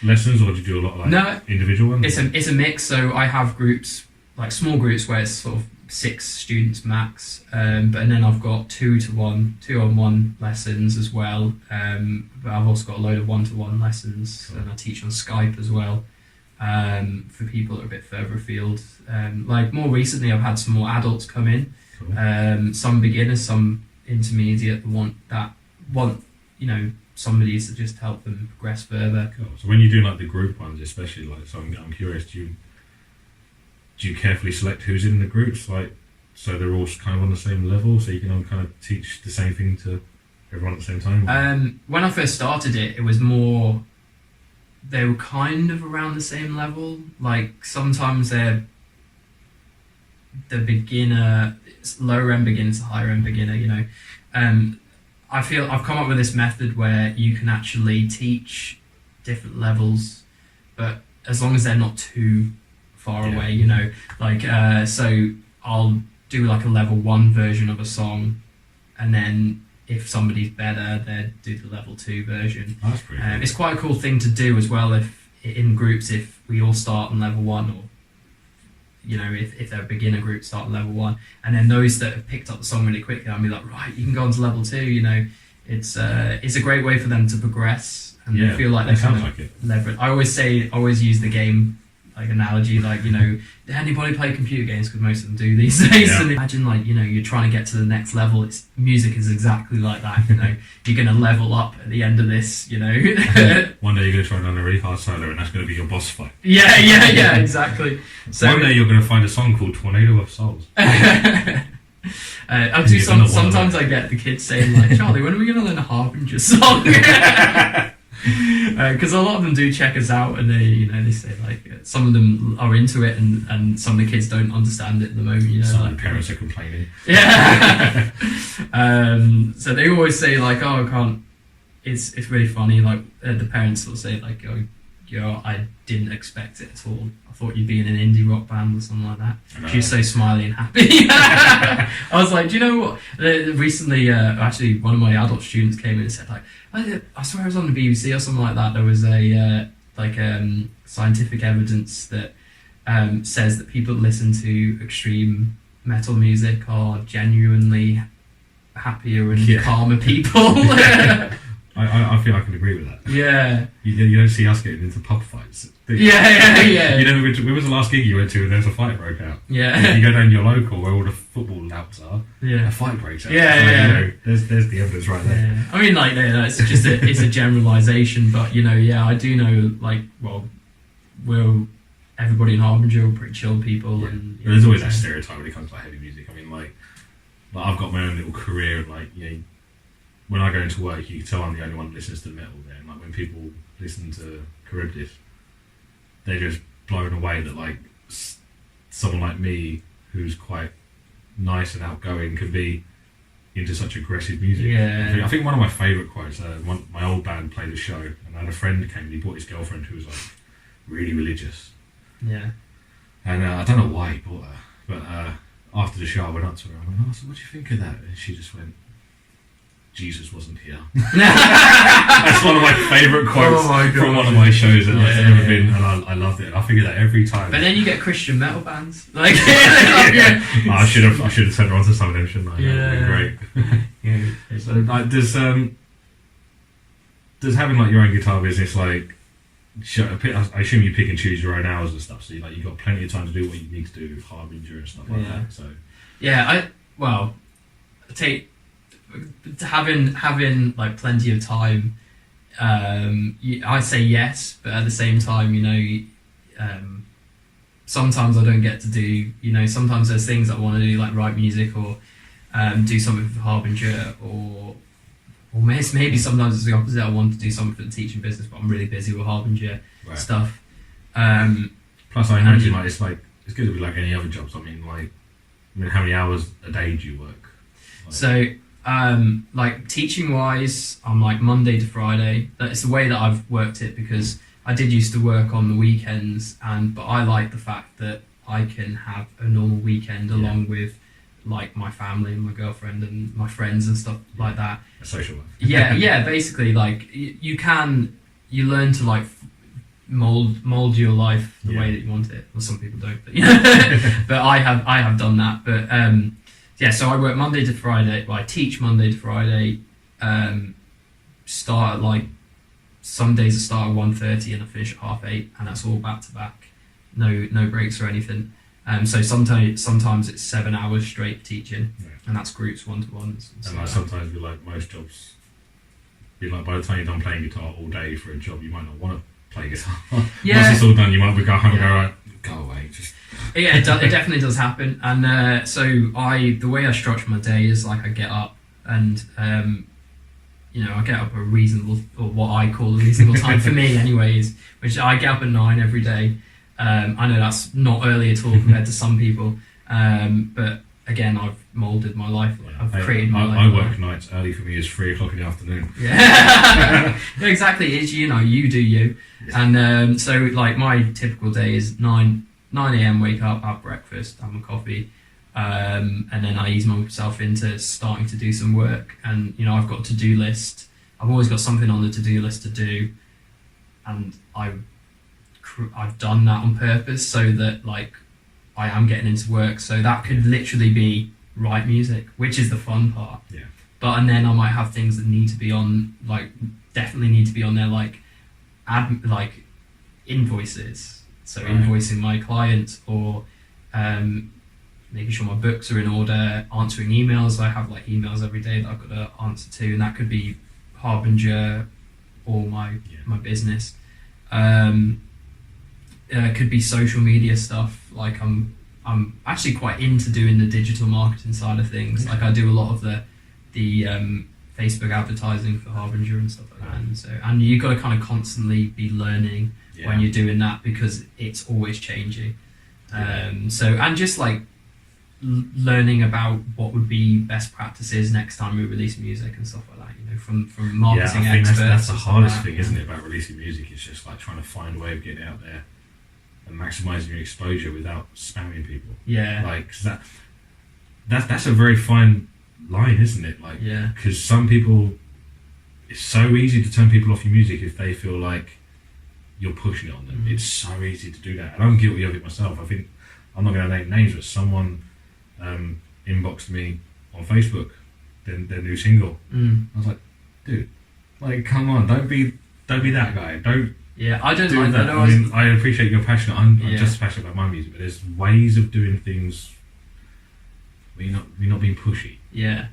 lessons, or do you do a lot of like No, individual ones? it's a mix. So I have groups, like small groups where it's sort of 6 students max, and then I've got 2-on-1 lessons as well. But I've also got a load of 1-to-1 lessons, and I teach on Skype as well. For people that are a bit further afield. Like more recently, I've had some more adults come in. Cool. Some beginners, some intermediate, that want somebody to just help them progress further. Cool. So when you do like the group ones, especially like, so I'm curious, do you carefully select who's in the groups, like so they're all kind of on the same level, so you can all kind of teach the same thing to everyone at the same time? When I first started it was more, they were kind of around the same level. Like sometimes they're the beginner, it's lower end beginner to higher end beginner, I feel I've come up with this method where you can actually teach different levels, but as long as they're not too far away, so I'll do like a level 1 version of a song, and then if somebody's better, they'd do the level 2 version. That's pretty cool. It's quite a cool thing to do as well, if in groups, if we all start on level 1, or if they're a beginner group, start on level 1, and then those that have picked up the song really quickly, I'll be like, right, you can go on to level 2. It's a great way for them to progress, and they feel like they're kind of leverage. I always use the game like analogy, like did anybody play computer games, because most of them do these days. And imagine you're trying to get to the next level. It's music is exactly like that. You're going to level up at the end of this. One day you're going to try and learn a really hard solo, and that's going to be your boss fight. Yeah, exactly. So one day you're going to find a song called Tornado of Souls. I do sometimes I get the kids saying like, Charlie, when are we going to learn a Harbinger song? Because a lot of them do check us out, and they say like some of them are into it, and some of the kids don't understand it at the moment. Some of the parents are complaining. Yeah. So they always say like, oh, I can't. It's really funny. Like the parents will say like, oh, I didn't expect it at all. I thought you'd be in an indie rock band or something like that. She's so smiley and happy. I was like, do you know what? Recently, actually, one of my adult students came in and said, like, I swear I was on the BBC or something like that. There was a scientific evidence that says that people that listen to extreme metal music are genuinely happier and calmer people. I feel I can agree with that. Yeah. You don't see us getting into pub fights. Yeah. When was the last gig you went to and there's a fight broke out? Yeah. You go down to your local where all the football lamps are, a fight breaks out. Yeah. There's the evidence right there. Yeah. I mean, like, it's just it's a generalisation, but, I do know, like, well, everybody in Harbinger are pretty chill people. Yeah. And there's always that stereotype when it comes to heavy music. I mean, like I've got my own little career, and, like, when I go into work, you can tell I'm the only one that listens to metal there. And like when people listen to Griffiths, they're just blown away that like someone like me, who's quite nice and outgoing, can be into such aggressive music. Yeah. I think one of my favourite quotes, my old band played a show, and I had a friend who came and he brought his girlfriend who was like really religious. Yeah. And I don't know why he brought her, but after the show I went up to her and I went, so what do you think of that? And she just went, Jesus wasn't here. That's one of my favourite quotes from one of my shows that I've ever been, and I loved it. I figure that every time. But then you get Christian metal bands. Like, I should have turned her on to some of them, shouldn't I? Yeah. Great. So, like, does having like your own guitar business, like, I assume you pick and choose your own hours and stuff. So you've got plenty of time to do what you need to do with Harbinger and stuff like that. So having like plenty of time, I say yes, but at the same time, sometimes I don't get to do, sometimes there's things I want to do, like write music or do something for Harbinger, or maybe sometimes it's the opposite. I want to do something for the teaching business, but I'm really busy with Harbinger stuff. Plus, I imagine it's going to be like any other jobs. I mean, how many hours a day do you work? So, like teaching wise, I'm like Monday to Friday. That's the way that I've worked it, because I did used to work on the weekends, but I like the fact that I can have a normal weekend along with like my family and my girlfriend and my friends and stuff like that. A social life. Yeah, basically, like you learn to like mold your life the Yeah. way that you want it. Well, some people don't, but but I have done that. But yeah, so I work Monday to Friday. Well, I teach Monday to Friday. Start at like some days I start at 1:30 and I finish at 8:30, and that's all back to back. No breaks or anything. So sometimes it's 7 hours straight teaching, Yeah. and that's groups, one-to-ones. And like sometimes with like most jobs, be like by the time you're done playing guitar all day for a job, you might not want to play guitar. Yeah. Once it's all done, you might go home and go, right, go away. Just Yeah, it definitely does happen. And so the way I structure my day is like I get up and I get up a reasonable, or what I call a reasonable time for me anyways, which I get up at 9 every day. I know that's not early at all compared to some people, but again, I've moulded my life. I've created my life. I work nights. Early for me is 3 o'clock in the afternoon. Yeah, no, exactly. It's you do you, and so like my typical day is 9 a.m. wake up, have breakfast, have my coffee, and then I ease myself into starting to do some work. And I've got a to-do list. I've always got something on the to-do list to do, and I've done that on purpose so that like I am getting into work. So that could literally be write music, which is the fun part. Yeah. And then I might have things that need to be on, like definitely need to be on there, like invoices. So right. Invoicing my clients, or making sure my books are in order, answering emails. I have like emails every day that I've got to answer to, and that could be Harbinger or my business. Could be social media stuff. Like I'm actually quite into doing the digital marketing side of things. Like I do a lot of the Facebook advertising for Harbinger and stuff like that. And you've got to kind of constantly be learning when you're doing that, because it's always changing. And just like learning about what would be best practices next time we release music and stuff like that. From marketing experts. That's the hardest thing, isn't it, about releasing music? It's just like trying to find a way of getting it out there and maximising your exposure without spamming people. Yeah. Like, 'cause that's a very fine line, isn't it? Like, because some people, it's so easy to turn people off your music if they feel like you're pushing it on them. It's so easy to do that, and I'm guilty of it myself. I think I'm not going to name names, but someone inboxed me on Facebook their new single. I was like, dude, like, come on, don't be that guy. Don't. Yeah, I don't do like that. that. I mean, I appreciate you're passionate. I'm just passionate about my music, but there's ways of doing things where you're not being pushy. Yeah.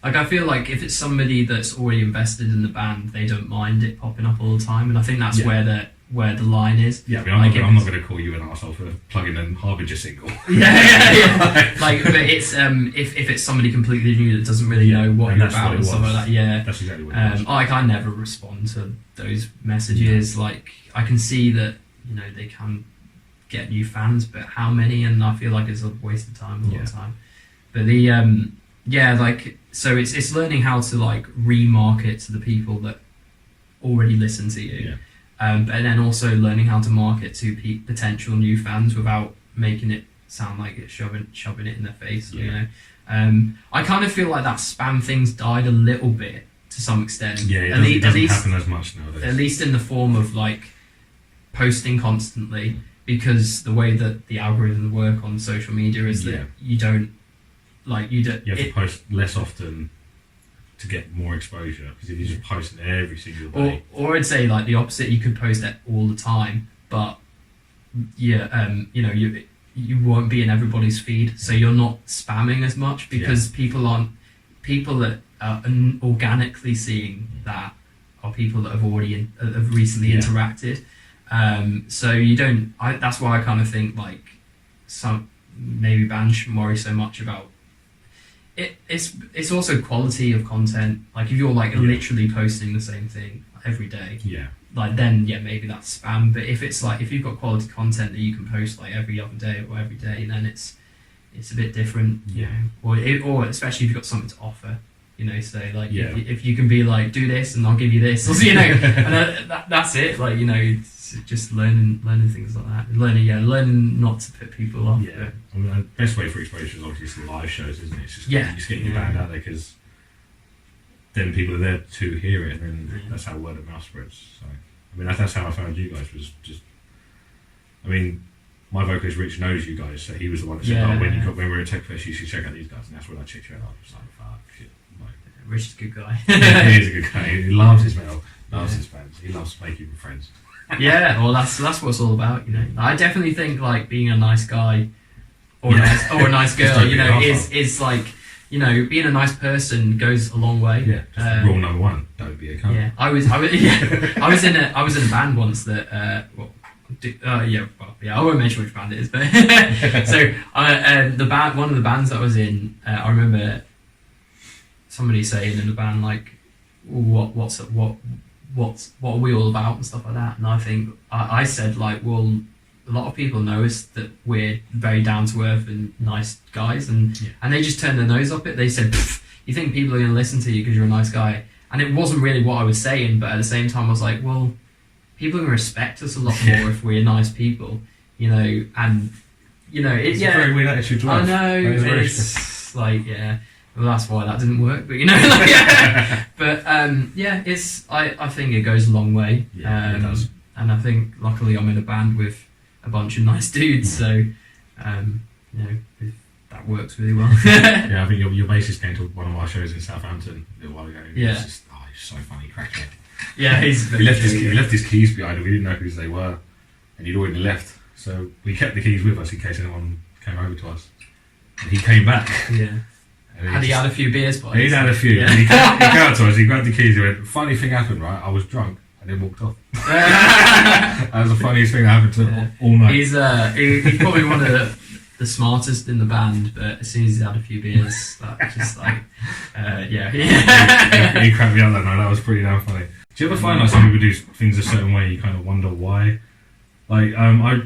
Like, I feel like if it's somebody that's already invested in the band, they don't mind it popping up all the time, and I think that's where the line is. Yeah, I mean, I'm not going to call you an arsehole for plugging in Harbinger single. Yeah. Like, but it's if it's somebody completely new that doesn't really know what you're about and stuff like that. Yeah, that's exactly what it was. Like, I never respond to those messages. Like, I can see that they can get new fans, but how many? And I feel like it's a waste of time all the time. But so it's learning how to like remarket to the people that already listen to you. But then also learning how to market to potential new fans without making it sound like it's shoving it in their face. I kind of feel like that spam thing's died a little bit to some extent. Yeah, it doesn't happen as much nowadays. At least in the form of like posting constantly, because the way that the algorithms work on social media is that you have to post less often to get more exposure, because if you just posting every single day, or I'd say like the opposite, you could post it all the time, but you won't be in everybody's feed, so you're not spamming as much, because people that are organically seeing that are people that have recently interacted. So you don't. That's why I kind of think like some maybe bands shouldn't worry so much about. It's also quality of content. Like if you're like literally posting the same thing every day, like then maybe that's spam. But if it's like if you've got quality content that you can post like every other day or every day, then it's a bit different. Or especially if you've got something to offer. Say like if you can be like, do this and I'll give you this, and that's it. Like it's just learning things like that. Learning not to put people off. Yeah, I mean, the best way for exposure is obviously live shows, isn't it? It's just getting your band out there, because then people are there to hear it, and then that's how word of mouth spreads. So I mean, that's how I found you guys, was just, I mean, my vocalist Rich knows you guys, so he was the one that said, Yeah. oh, when we were at Tech Fest, you should check out these guys, and that's when I checked you out. I was like, fuck, shit. Like, Rich is a good guy. he is a good guy. He loves his metal, loves his bands. He loves making friends. Yeah, well, that's what it's all about, you know. I definitely think like being a nice guy or Yeah. a nice Just girl, don't you be an know, arsehole. is like, you know, being a nice person goes a long way. Yeah, just rule number one: don't be a cunt. Yeah, I was I was in a band once that I won't mention which band it is, but so one of the bands that I was in, I remember somebody saying in the band like, what are we all about and stuff like that, and I think I said like, well, a lot of people know us that we're very down to earth and nice guys, and they just turned their nose up it. They said, you think people are going to listen to you because you're a nice guy? And it wasn't really what I was saying, but at the same time I was like, well, people are going to respect us a lot more if we're nice people, you know. And you know, It's a very weird attitude to I have. know, That is very it's like, yeah, well, that's why that didn't work, but you know, like, yeah. But it's I think it goes a long way. Yeah, it does. And I think luckily I'm in a band with a bunch of nice dudes, so you know, that works really well. Yeah, I think your bassist came to one of our shows in Southampton a little while ago. Yeah. He's just, he's so funny, crackhead. Yeah, He left his keys behind, and we didn't know whose they were, and he'd already left. So we kept the keys with us in case anyone came over to us. And he came back. Yeah. And Had he had a few beers by He'd had a few. Yeah. And he came out to us, he grabbed the keys, he went, funny thing happened, right? I was drunk, and then walked off. That was the funniest thing that happened to him all night. He's probably one of the smartest in the band, but as soon as he's had a few beers, that just like, yeah. He cracked me up that night. That was pretty damn funny. Do you ever find like some people do things a certain way, you kind of wonder why? Like, I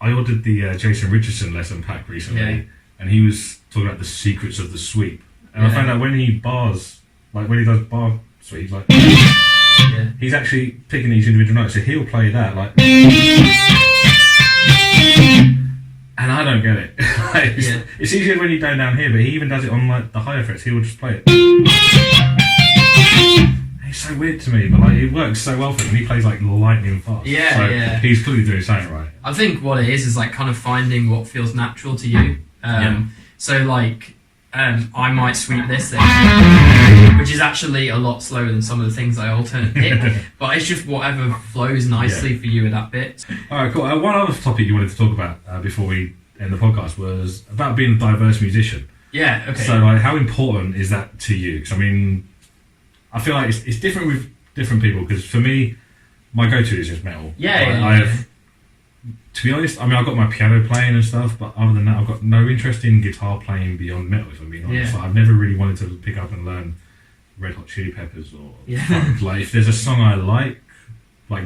ordered the Jason Richardson lesson pack recently, and he was talking about the secrets of the sweep. And I found out when he does bar sweeps, like, he's actually picking each individual note. So he'll play that, like, and I don't get it. Like, it's easier when you go down here, but he even does it on like the higher frets. He will just play it. It's so weird to me, but like it works so well for him. He plays like lightning fast. So he's clearly doing something right. I think what it is like kind of finding what feels natural to you. So like, I might sweep this thing, which is actually a lot slower than some of the things I alternate pick, but it's just whatever flows nicely for you at that bit. Alright, cool. One other topic you wanted to talk about before we end the podcast was about being a diverse musician. Yeah, okay. So like, how important is that to you? Because I mean, I feel like it's different with different people, because for me, my go-to is just metal. I have, to be honest, I mean, I've got my piano playing and stuff, but other than that, I've got no interest in guitar playing beyond metal, if I'm being honest. Like, I've never really wanted to pick up and learn Red Hot Chili Peppers or funk. Like, if there's a song I like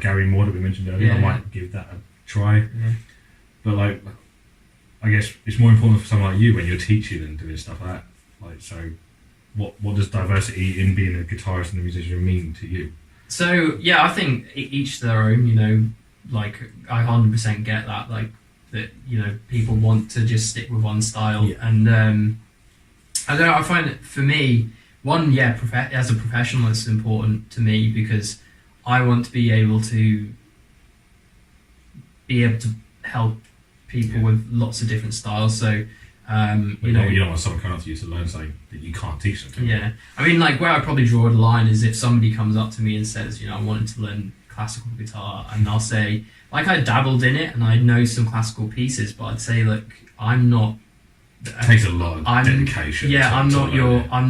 Gary Moore that we mentioned earlier, I might give that a try. But like, I guess it's more important for someone like you when you're teaching and doing stuff like that. Like, so what does diversity in being a guitarist and a musician mean to you? So yeah, I think each their own, you know, like I 100% get that, like that, you know, people want to just stick with one style, and I don't know, I find it for me, one, as a professional, it's important to me because I want to be able to help people with lots of different styles. So you don't want someone coming up to you to learn something that you can't teach them. Yeah, I mean, like where I probably draw the line is if somebody comes up to me and says, you know, I wanted to learn classical guitar, and I'll say, like, I dabbled in it and I know some classical pieces, but I'd say, look, I'm not. It takes a lot of dedication. Yeah, I'm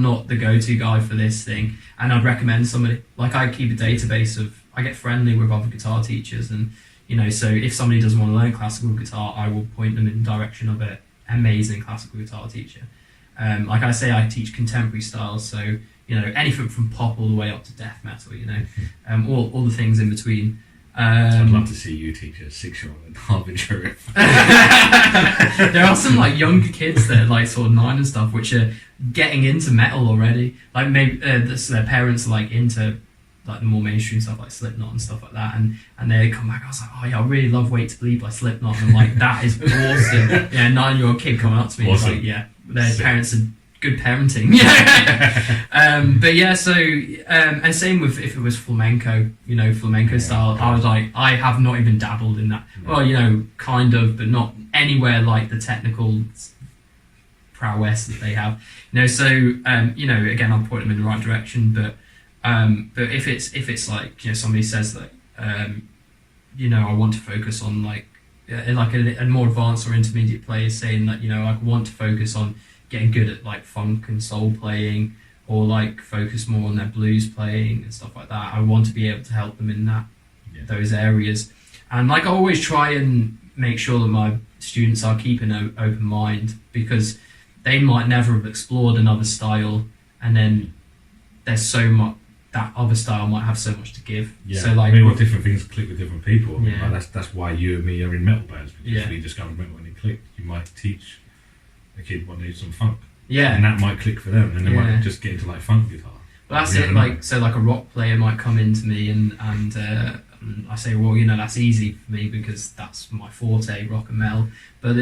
not the go-to guy for this thing, and I'd recommend somebody. Like, I keep a database of. I get friendly with other guitar teachers, and you know, so if somebody doesn't want to learn classical guitar, I will point them in the direction of an amazing classical guitar teacher. Like I say, I teach contemporary styles, so you know, anything from pop all the way up to death metal. You know, all the things in between. I'd love to see you teach a 6-year-old in Harbinger. There are some like younger kids that are like sort of 9 and stuff, which are getting into metal already. Like maybe so their parents are like into like the more mainstream stuff like Slipknot and stuff like that, and they come back. I was like, oh yeah, I really love Wait to Bleed by Slipknot, and I'm like, that is awesome. Yeah, 9-year-old kid coming up to me, awesome. Like, yeah, their parents are good parenting. But yeah, so and same with if it was flamenco, flamenco style. I was like, I have not even dabbled in that. Well, kind of, but not anywhere like the technical prowess that they have. So again, I'll point them in the right direction. But if it's like somebody says that I want to focus on like a more advanced or intermediate player saying that I want to focus on getting good at like funk and soul playing, or like focus more on their blues playing and stuff like that. I want to be able to help them in those areas, and like I always try and make sure that my students are keeping an open mind, because they might never have explored another style, and then there's so much that other style might have so much to give. Yeah. So like, different things click with different people. I mean, like, that's why you and me are in metal bands, because we discovered metal when it clicked. You might teach a kid what needs some funk, and that might click for them, and they might just get into like funk guitar. Well, that's it. Like, so like a rock player might come into me and I say, well, that's easy for me because that's my forte, rock and metal. But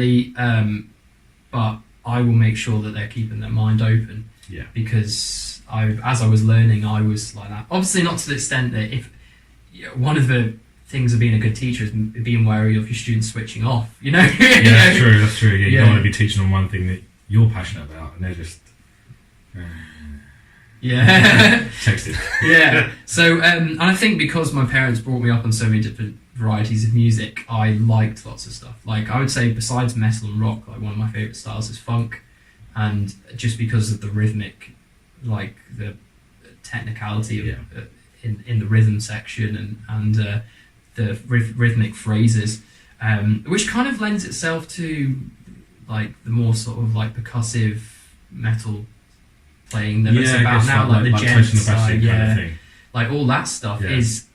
but I will make sure that they're keeping their mind open. Yeah. Because as I was learning, I was like that. Obviously, not to the extent that if one of the things of being a good teacher is being wary of your students switching off. Yeah, that's true. That's true. Yeah, you don't want to be teaching them one thing that you're passionate about, and they're just. Texted. Yeah. So, and I think because my parents brought me up on so many different varieties of music, I liked lots of stuff. Like, I would say besides metal and rock, like one of my favourite styles is funk, and just because of the rhythmic, like the technicality of in the rhythm section and the rhythmic phrases, which kind of lends itself to like the more sort of like percussive metal playing that it's about now, like the gent side, kind of thing. Like all that stuff is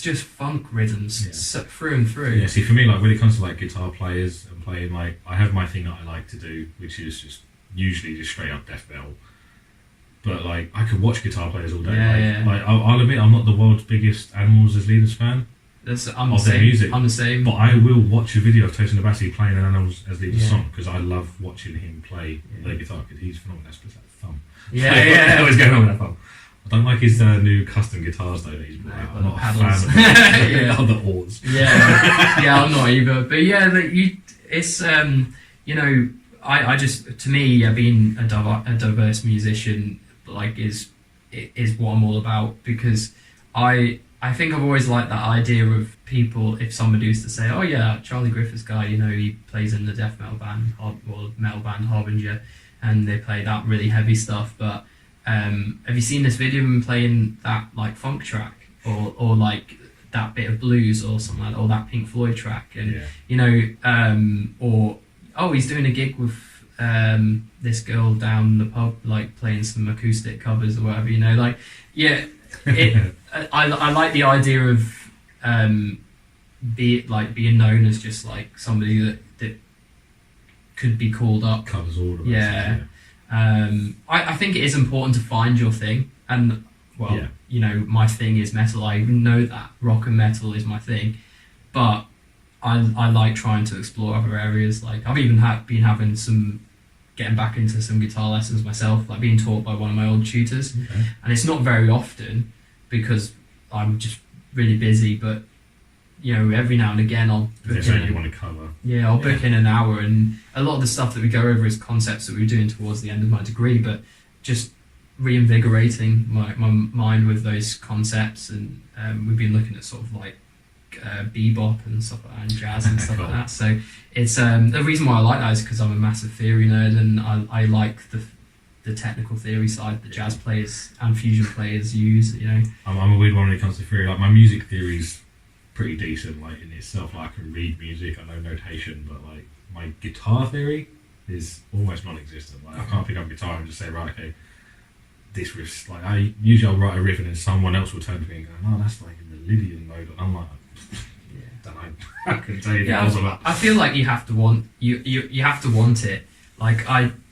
just funk rhythms through and through. Yeah, see, for me, like when it comes to like guitar players and playing, like I have my thing that I like to do, which is just usually just straight up death metal. But like I could watch guitar players all day. Like I'll admit I'm not the world's biggest Animals as Leaders fan. I'm the same. But I will watch a video of Tosin Abasi playing an Animals as Leaders song, because I love watching him play the guitar, because he's phenomenal. That's that thumb. Yeah. What's going on with that thumb? I don't like his new custom guitars though that he's brought out. I'm not a fan of the oars. I'm not either. But it's I just, to me, being a diverse musician like is what I'm all about, because I think I've always liked that idea of people, if somebody used to say, oh yeah, Charlie Griffiths guy, he plays in the death metal band, or metal band Harbinger, and they play that really heavy stuff, but have you seen this video of him playing that like funk track, or like that bit of blues or something like that, or that Pink Floyd track, and he's doing a gig with this girl down the pub, like playing some acoustic covers or whatever, I like the idea of being known as just like somebody that could be called up. Covers all of it. I think it is important to find your thing, and my thing is metal. I know that rock and metal is my thing, but I like trying to explore other areas. Like I've even been getting back into some guitar lessons myself, like being taught by one of my old tutors, and it's not very often because I'm just really busy, but every now and again I'll book in. You want to cover. Yeah, I'll book in an hour, and a lot of the stuff that we go over is concepts that we were doing towards the end of my degree, but just reinvigorating my mind with those concepts, and we've been looking at sort of like bebop and stuff like that, and jazz and stuff like that. So it's the reason why I like that is because I'm a massive theory nerd, and I like the technical theory side that jazz players and fusion players use. I'm a weird one when it comes to theory. Like my music theory's pretty decent, like in itself. Like I can read music, I know notation, but like my guitar theory is almost non-existent. Like I can't pick up a guitar and just say, right, okay, this riff's like I'll write a riff and then someone else will turn to me and go, no, that's like in the Lydian mode. And I'm like, I can tell you I feel like you have to want you have to want it. Like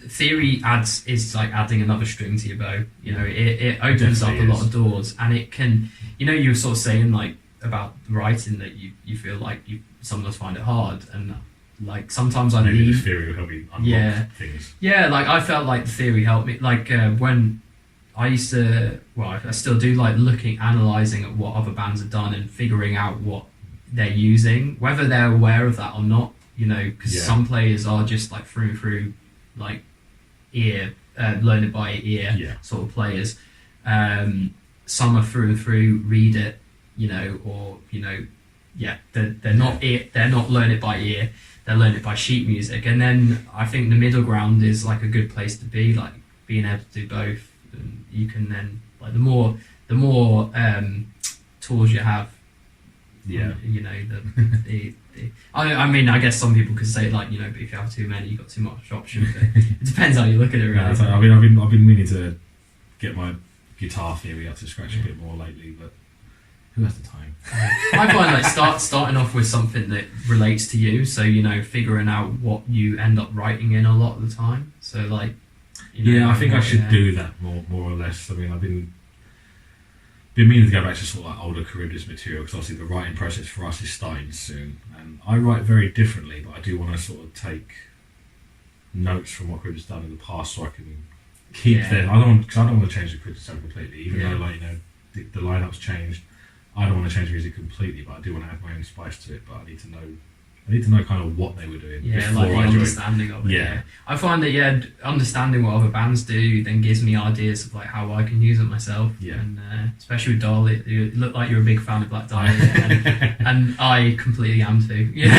theory is like adding another string to your bow. It opens up a lot of doors, and it can. You were sort of saying like about writing that you feel like some of us find it hard, and like sometimes I maybe need the theory will help me unlock things. Yeah, like I felt like the theory helped me. Like when I used to, well, I still do, like analysing at what other bands have done and figuring out what they're using, whether they're aware of that or not. You know, because some players are just like through and through, like ear, learn it by ear sort of players. Some are through and through read it, you know, or you know, they're not learn it by ear. They learn it by sheet music, and then I think the middle ground is like a good place to be, like being able to do both. And you can then, like, the more tools you have, you know, I mean, I guess some people could say, like, you know, but if you have too many, you've got too much option. But it depends how you look at it, really. Yeah, I've been meaning to get my guitar theory up to scratch a bit more lately, but who has the time? I find like starting off with something that relates to you, so you know, figuring out what you end up writing in a lot of the time. So like, you know, I think I should do that more or less. I mean, I've been meaning to go back to sort of like older Charybdis material, because obviously the writing process for us is starting soon, and I write very differently, but I do want to sort of take notes from what Charybdis done in the past, so I can keep them. I don't want to change the Charybdis sound completely, even though, like, you know, the lineup's changed. I don't want to change the music completely, but I do want to add my own spice to it. But I need to know kind of what they were doing before like the I joined. understanding of it. Yeah, I find that understanding what other bands do then gives me ideas of like how I can use it myself. Yeah, and especially with Dahlia, you look like you're a big fan of Black Dahlia, and I completely am too. Yeah,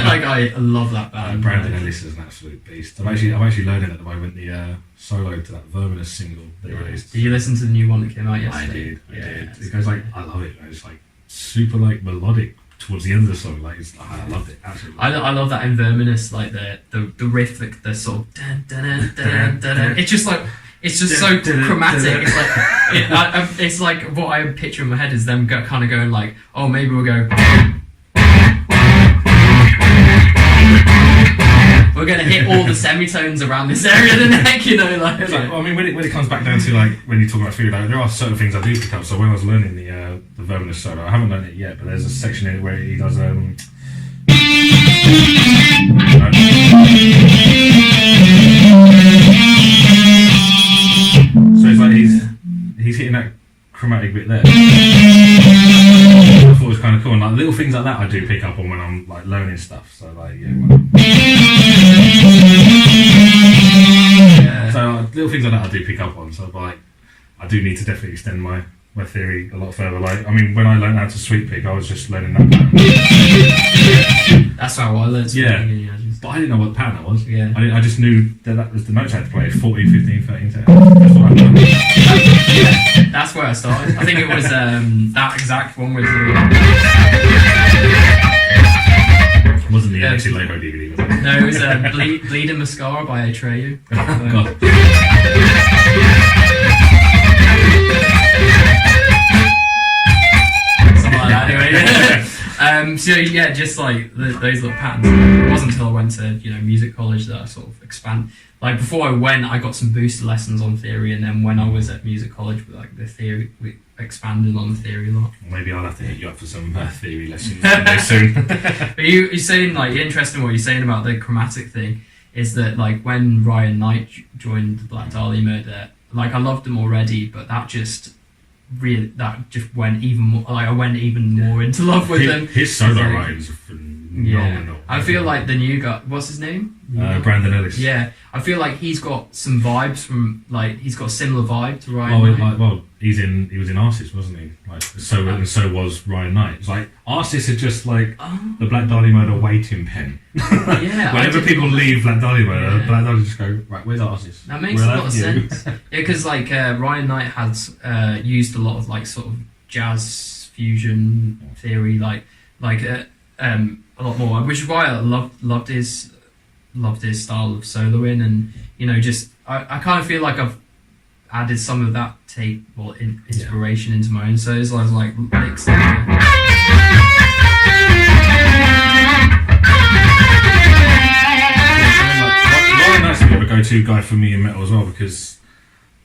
like I love that band. Brandon Ellis is an absolute beast. I'm actually learning at the moment the solo to that Verminous single they released. Did you listen to the new one that came out yesterday? I did. It goes like, I love it. It's like super like melodic towards the end of the song. Like, I loved it absolutely. I love that in Verminous, like the riff, the sort of dun, dun, dun, dun, dun, dun. It's just so chromatic. It's like it's like what I picture in my head is them kind of going like, oh, maybe we'll go. We're going to hit all the semitones around this area of the neck, you know, like. It's like, well, I mean, when it comes back down to like when you talk about food, like, there are certain things I do pick up. So when I was learning the Verminous solo, I haven't learned it yet, but there's a section in it where he does so it's like he's hitting that chromatic bit there. I thought it was kind of cool, and like little things like that I do pick up on when I'm like learning stuff. So like so little things like that I do pick up on. So like I do need to definitely extend my theory a lot further. Like, I mean, when I learned how to sweep pick, I was just learning that pattern. That's how I learned sweep picking. But I didn't know what the pattern was. Yeah. I just knew that was the notes I had to play: 14, 15, 13, 10. That's what I learned. That's where I started. I think it was that exact one was. It wasn't the Alexi Lego DVD, was it? No, it was Bleeding Mascara by Atreyu. Oh, God. Something like that, anyway. So yeah, just like those little patterns. It wasn't until I went to music college that I sort of expand. Like before I went, I got some booster lessons on theory, and then when I was at music college, like the theory, we expanded on the theory a lot. Maybe I'll have to hit you up for some theory lessons soon. But you're saying, like, interesting what you're saying about the chromatic thing is that like when Ryan Knight joined the Black Dahlia Murder, like I loved them already, but that just went even more. Like I went even more into love with them. His solo writings are phenomenal. I feel like the new guy. What's his name? Brandon Ellis. Yeah, I feel like he's got some vibes from he's got a similar vibe to Ryan Knight. He was in Arsis, wasn't he? Like so was Ryan Knight. It's like Arsis are just like the Black Dahlia Murder waiting pen. Yeah. Whenever people leave Black Dahlia Murder, Black Dahlia just go, right, where's Arsis? That makes a lot of sense. Yeah, because like Ryan Knight has used a lot of like sort of jazz fusion theory, like a lot more, which is why I loved his style of soloing, and just I kind of feel like I've added some of that inspiration into my own solos. I was like licks. Ryan Knight's a bit of a go-to guy for me in metal as well, because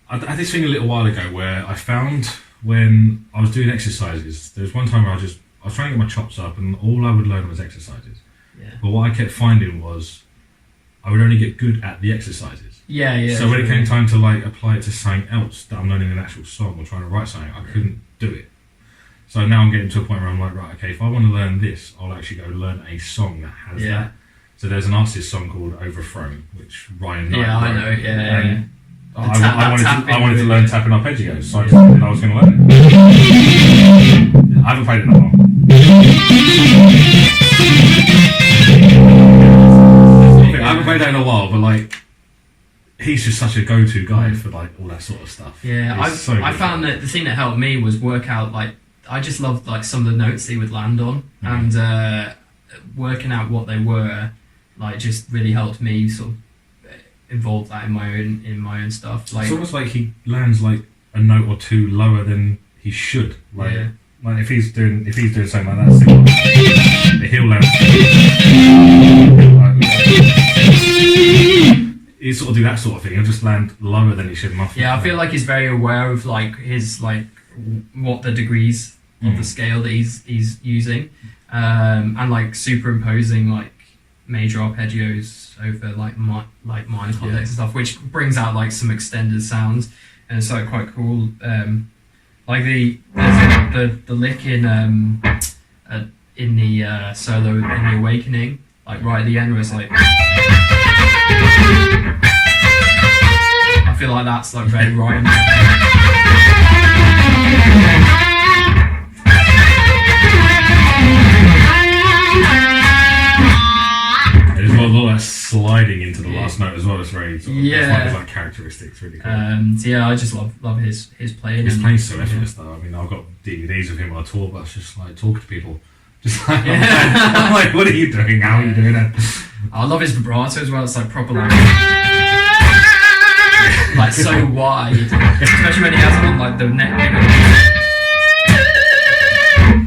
I had this thing a little while ago where I found when I was doing exercises, there was one time where I was trying to get my chops up, and all I would learn was exercises. Yeah. But what I kept finding was I would only get good at the exercises. Yeah. So when it came time to like apply it to something else that I'm learning an actual song or trying to write something, I couldn't do it. So now I'm getting to a point where I'm like, right, okay, if I want to learn this, I'll actually go learn a song that has that. So there's an artist song called Overthrown, which Ryan Knight I wrote. know. Yeah. I wanted to learn tapping arpeggios, so I decided I was going to learn it. I haven't played it that long. I haven't played that in a while, but like, he's just such a go-to guy for like all that sort of stuff. Yeah, I found that the thing that helped me was work out like I just loved like some of the notes he would land on, and working out what they were, like just really helped me sort of involve that in my own stuff. Like it's almost like he lands like a note or two lower than he should. Like if he's doing something like that, he'll land. He sort of do that sort of thing. He'll just land lower than he should. I feel like he's very aware of like his like what the degrees of the scale that he's using, and like superimposing like major arpeggios over like minor context and stuff, which brings out like some extended sounds, and it's like quite cool. Like the lick in the solo in the Awakening, like right at the end, where it's like. I feel like that's like very Ryan. There's a lot of that sliding into the last note as well. It's very sort of, it's like characteristics, really cool. So yeah, I just love his playing. His playing's so effortless though. I mean, I've got DVDs of him on a tour bus, just like talking to people. Just like, I'm like, what are you doing? How are you doing it? I love his vibrato as well. It's like proper like so wide, especially when he has it on like the neck.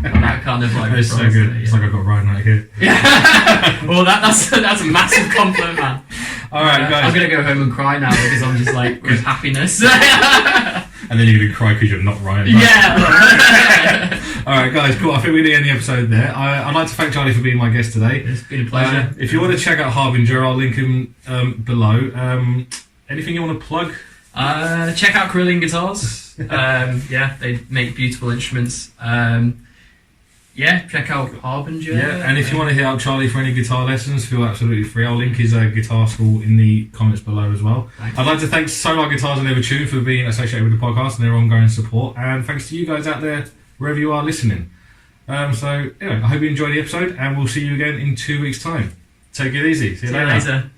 That kind of like it's so good. It's like I've got Ryan right here. Yeah. Well, that's a massive compliment, man. All right, guys. I'm gonna go home and cry now because I'm just like with happiness. And then you're gonna cry because you're not Ryan. Right? Yeah. All right, guys. Cool. I think we're end the episode there. I'd like to thank Charlie for being my guest today. It's been a pleasure. If you want to check out Harbinger, I'll link him below. Anything you want to plug? Check out Carillion guitars. They make beautiful instruments. Check out Harbinger. Yeah, and if you want to hit up Charlie for any guitar lessons, feel absolutely free. I'll link his guitar school in the comments below as well. Thanks. I'd like to thank Solar Guitars and Evertune for being associated with the podcast and their ongoing support. And thanks to you guys out there, wherever you are listening. So, anyway, I hope you enjoyed the episode, and we'll see you again in 2 weeks' time. Take it easy. See you later.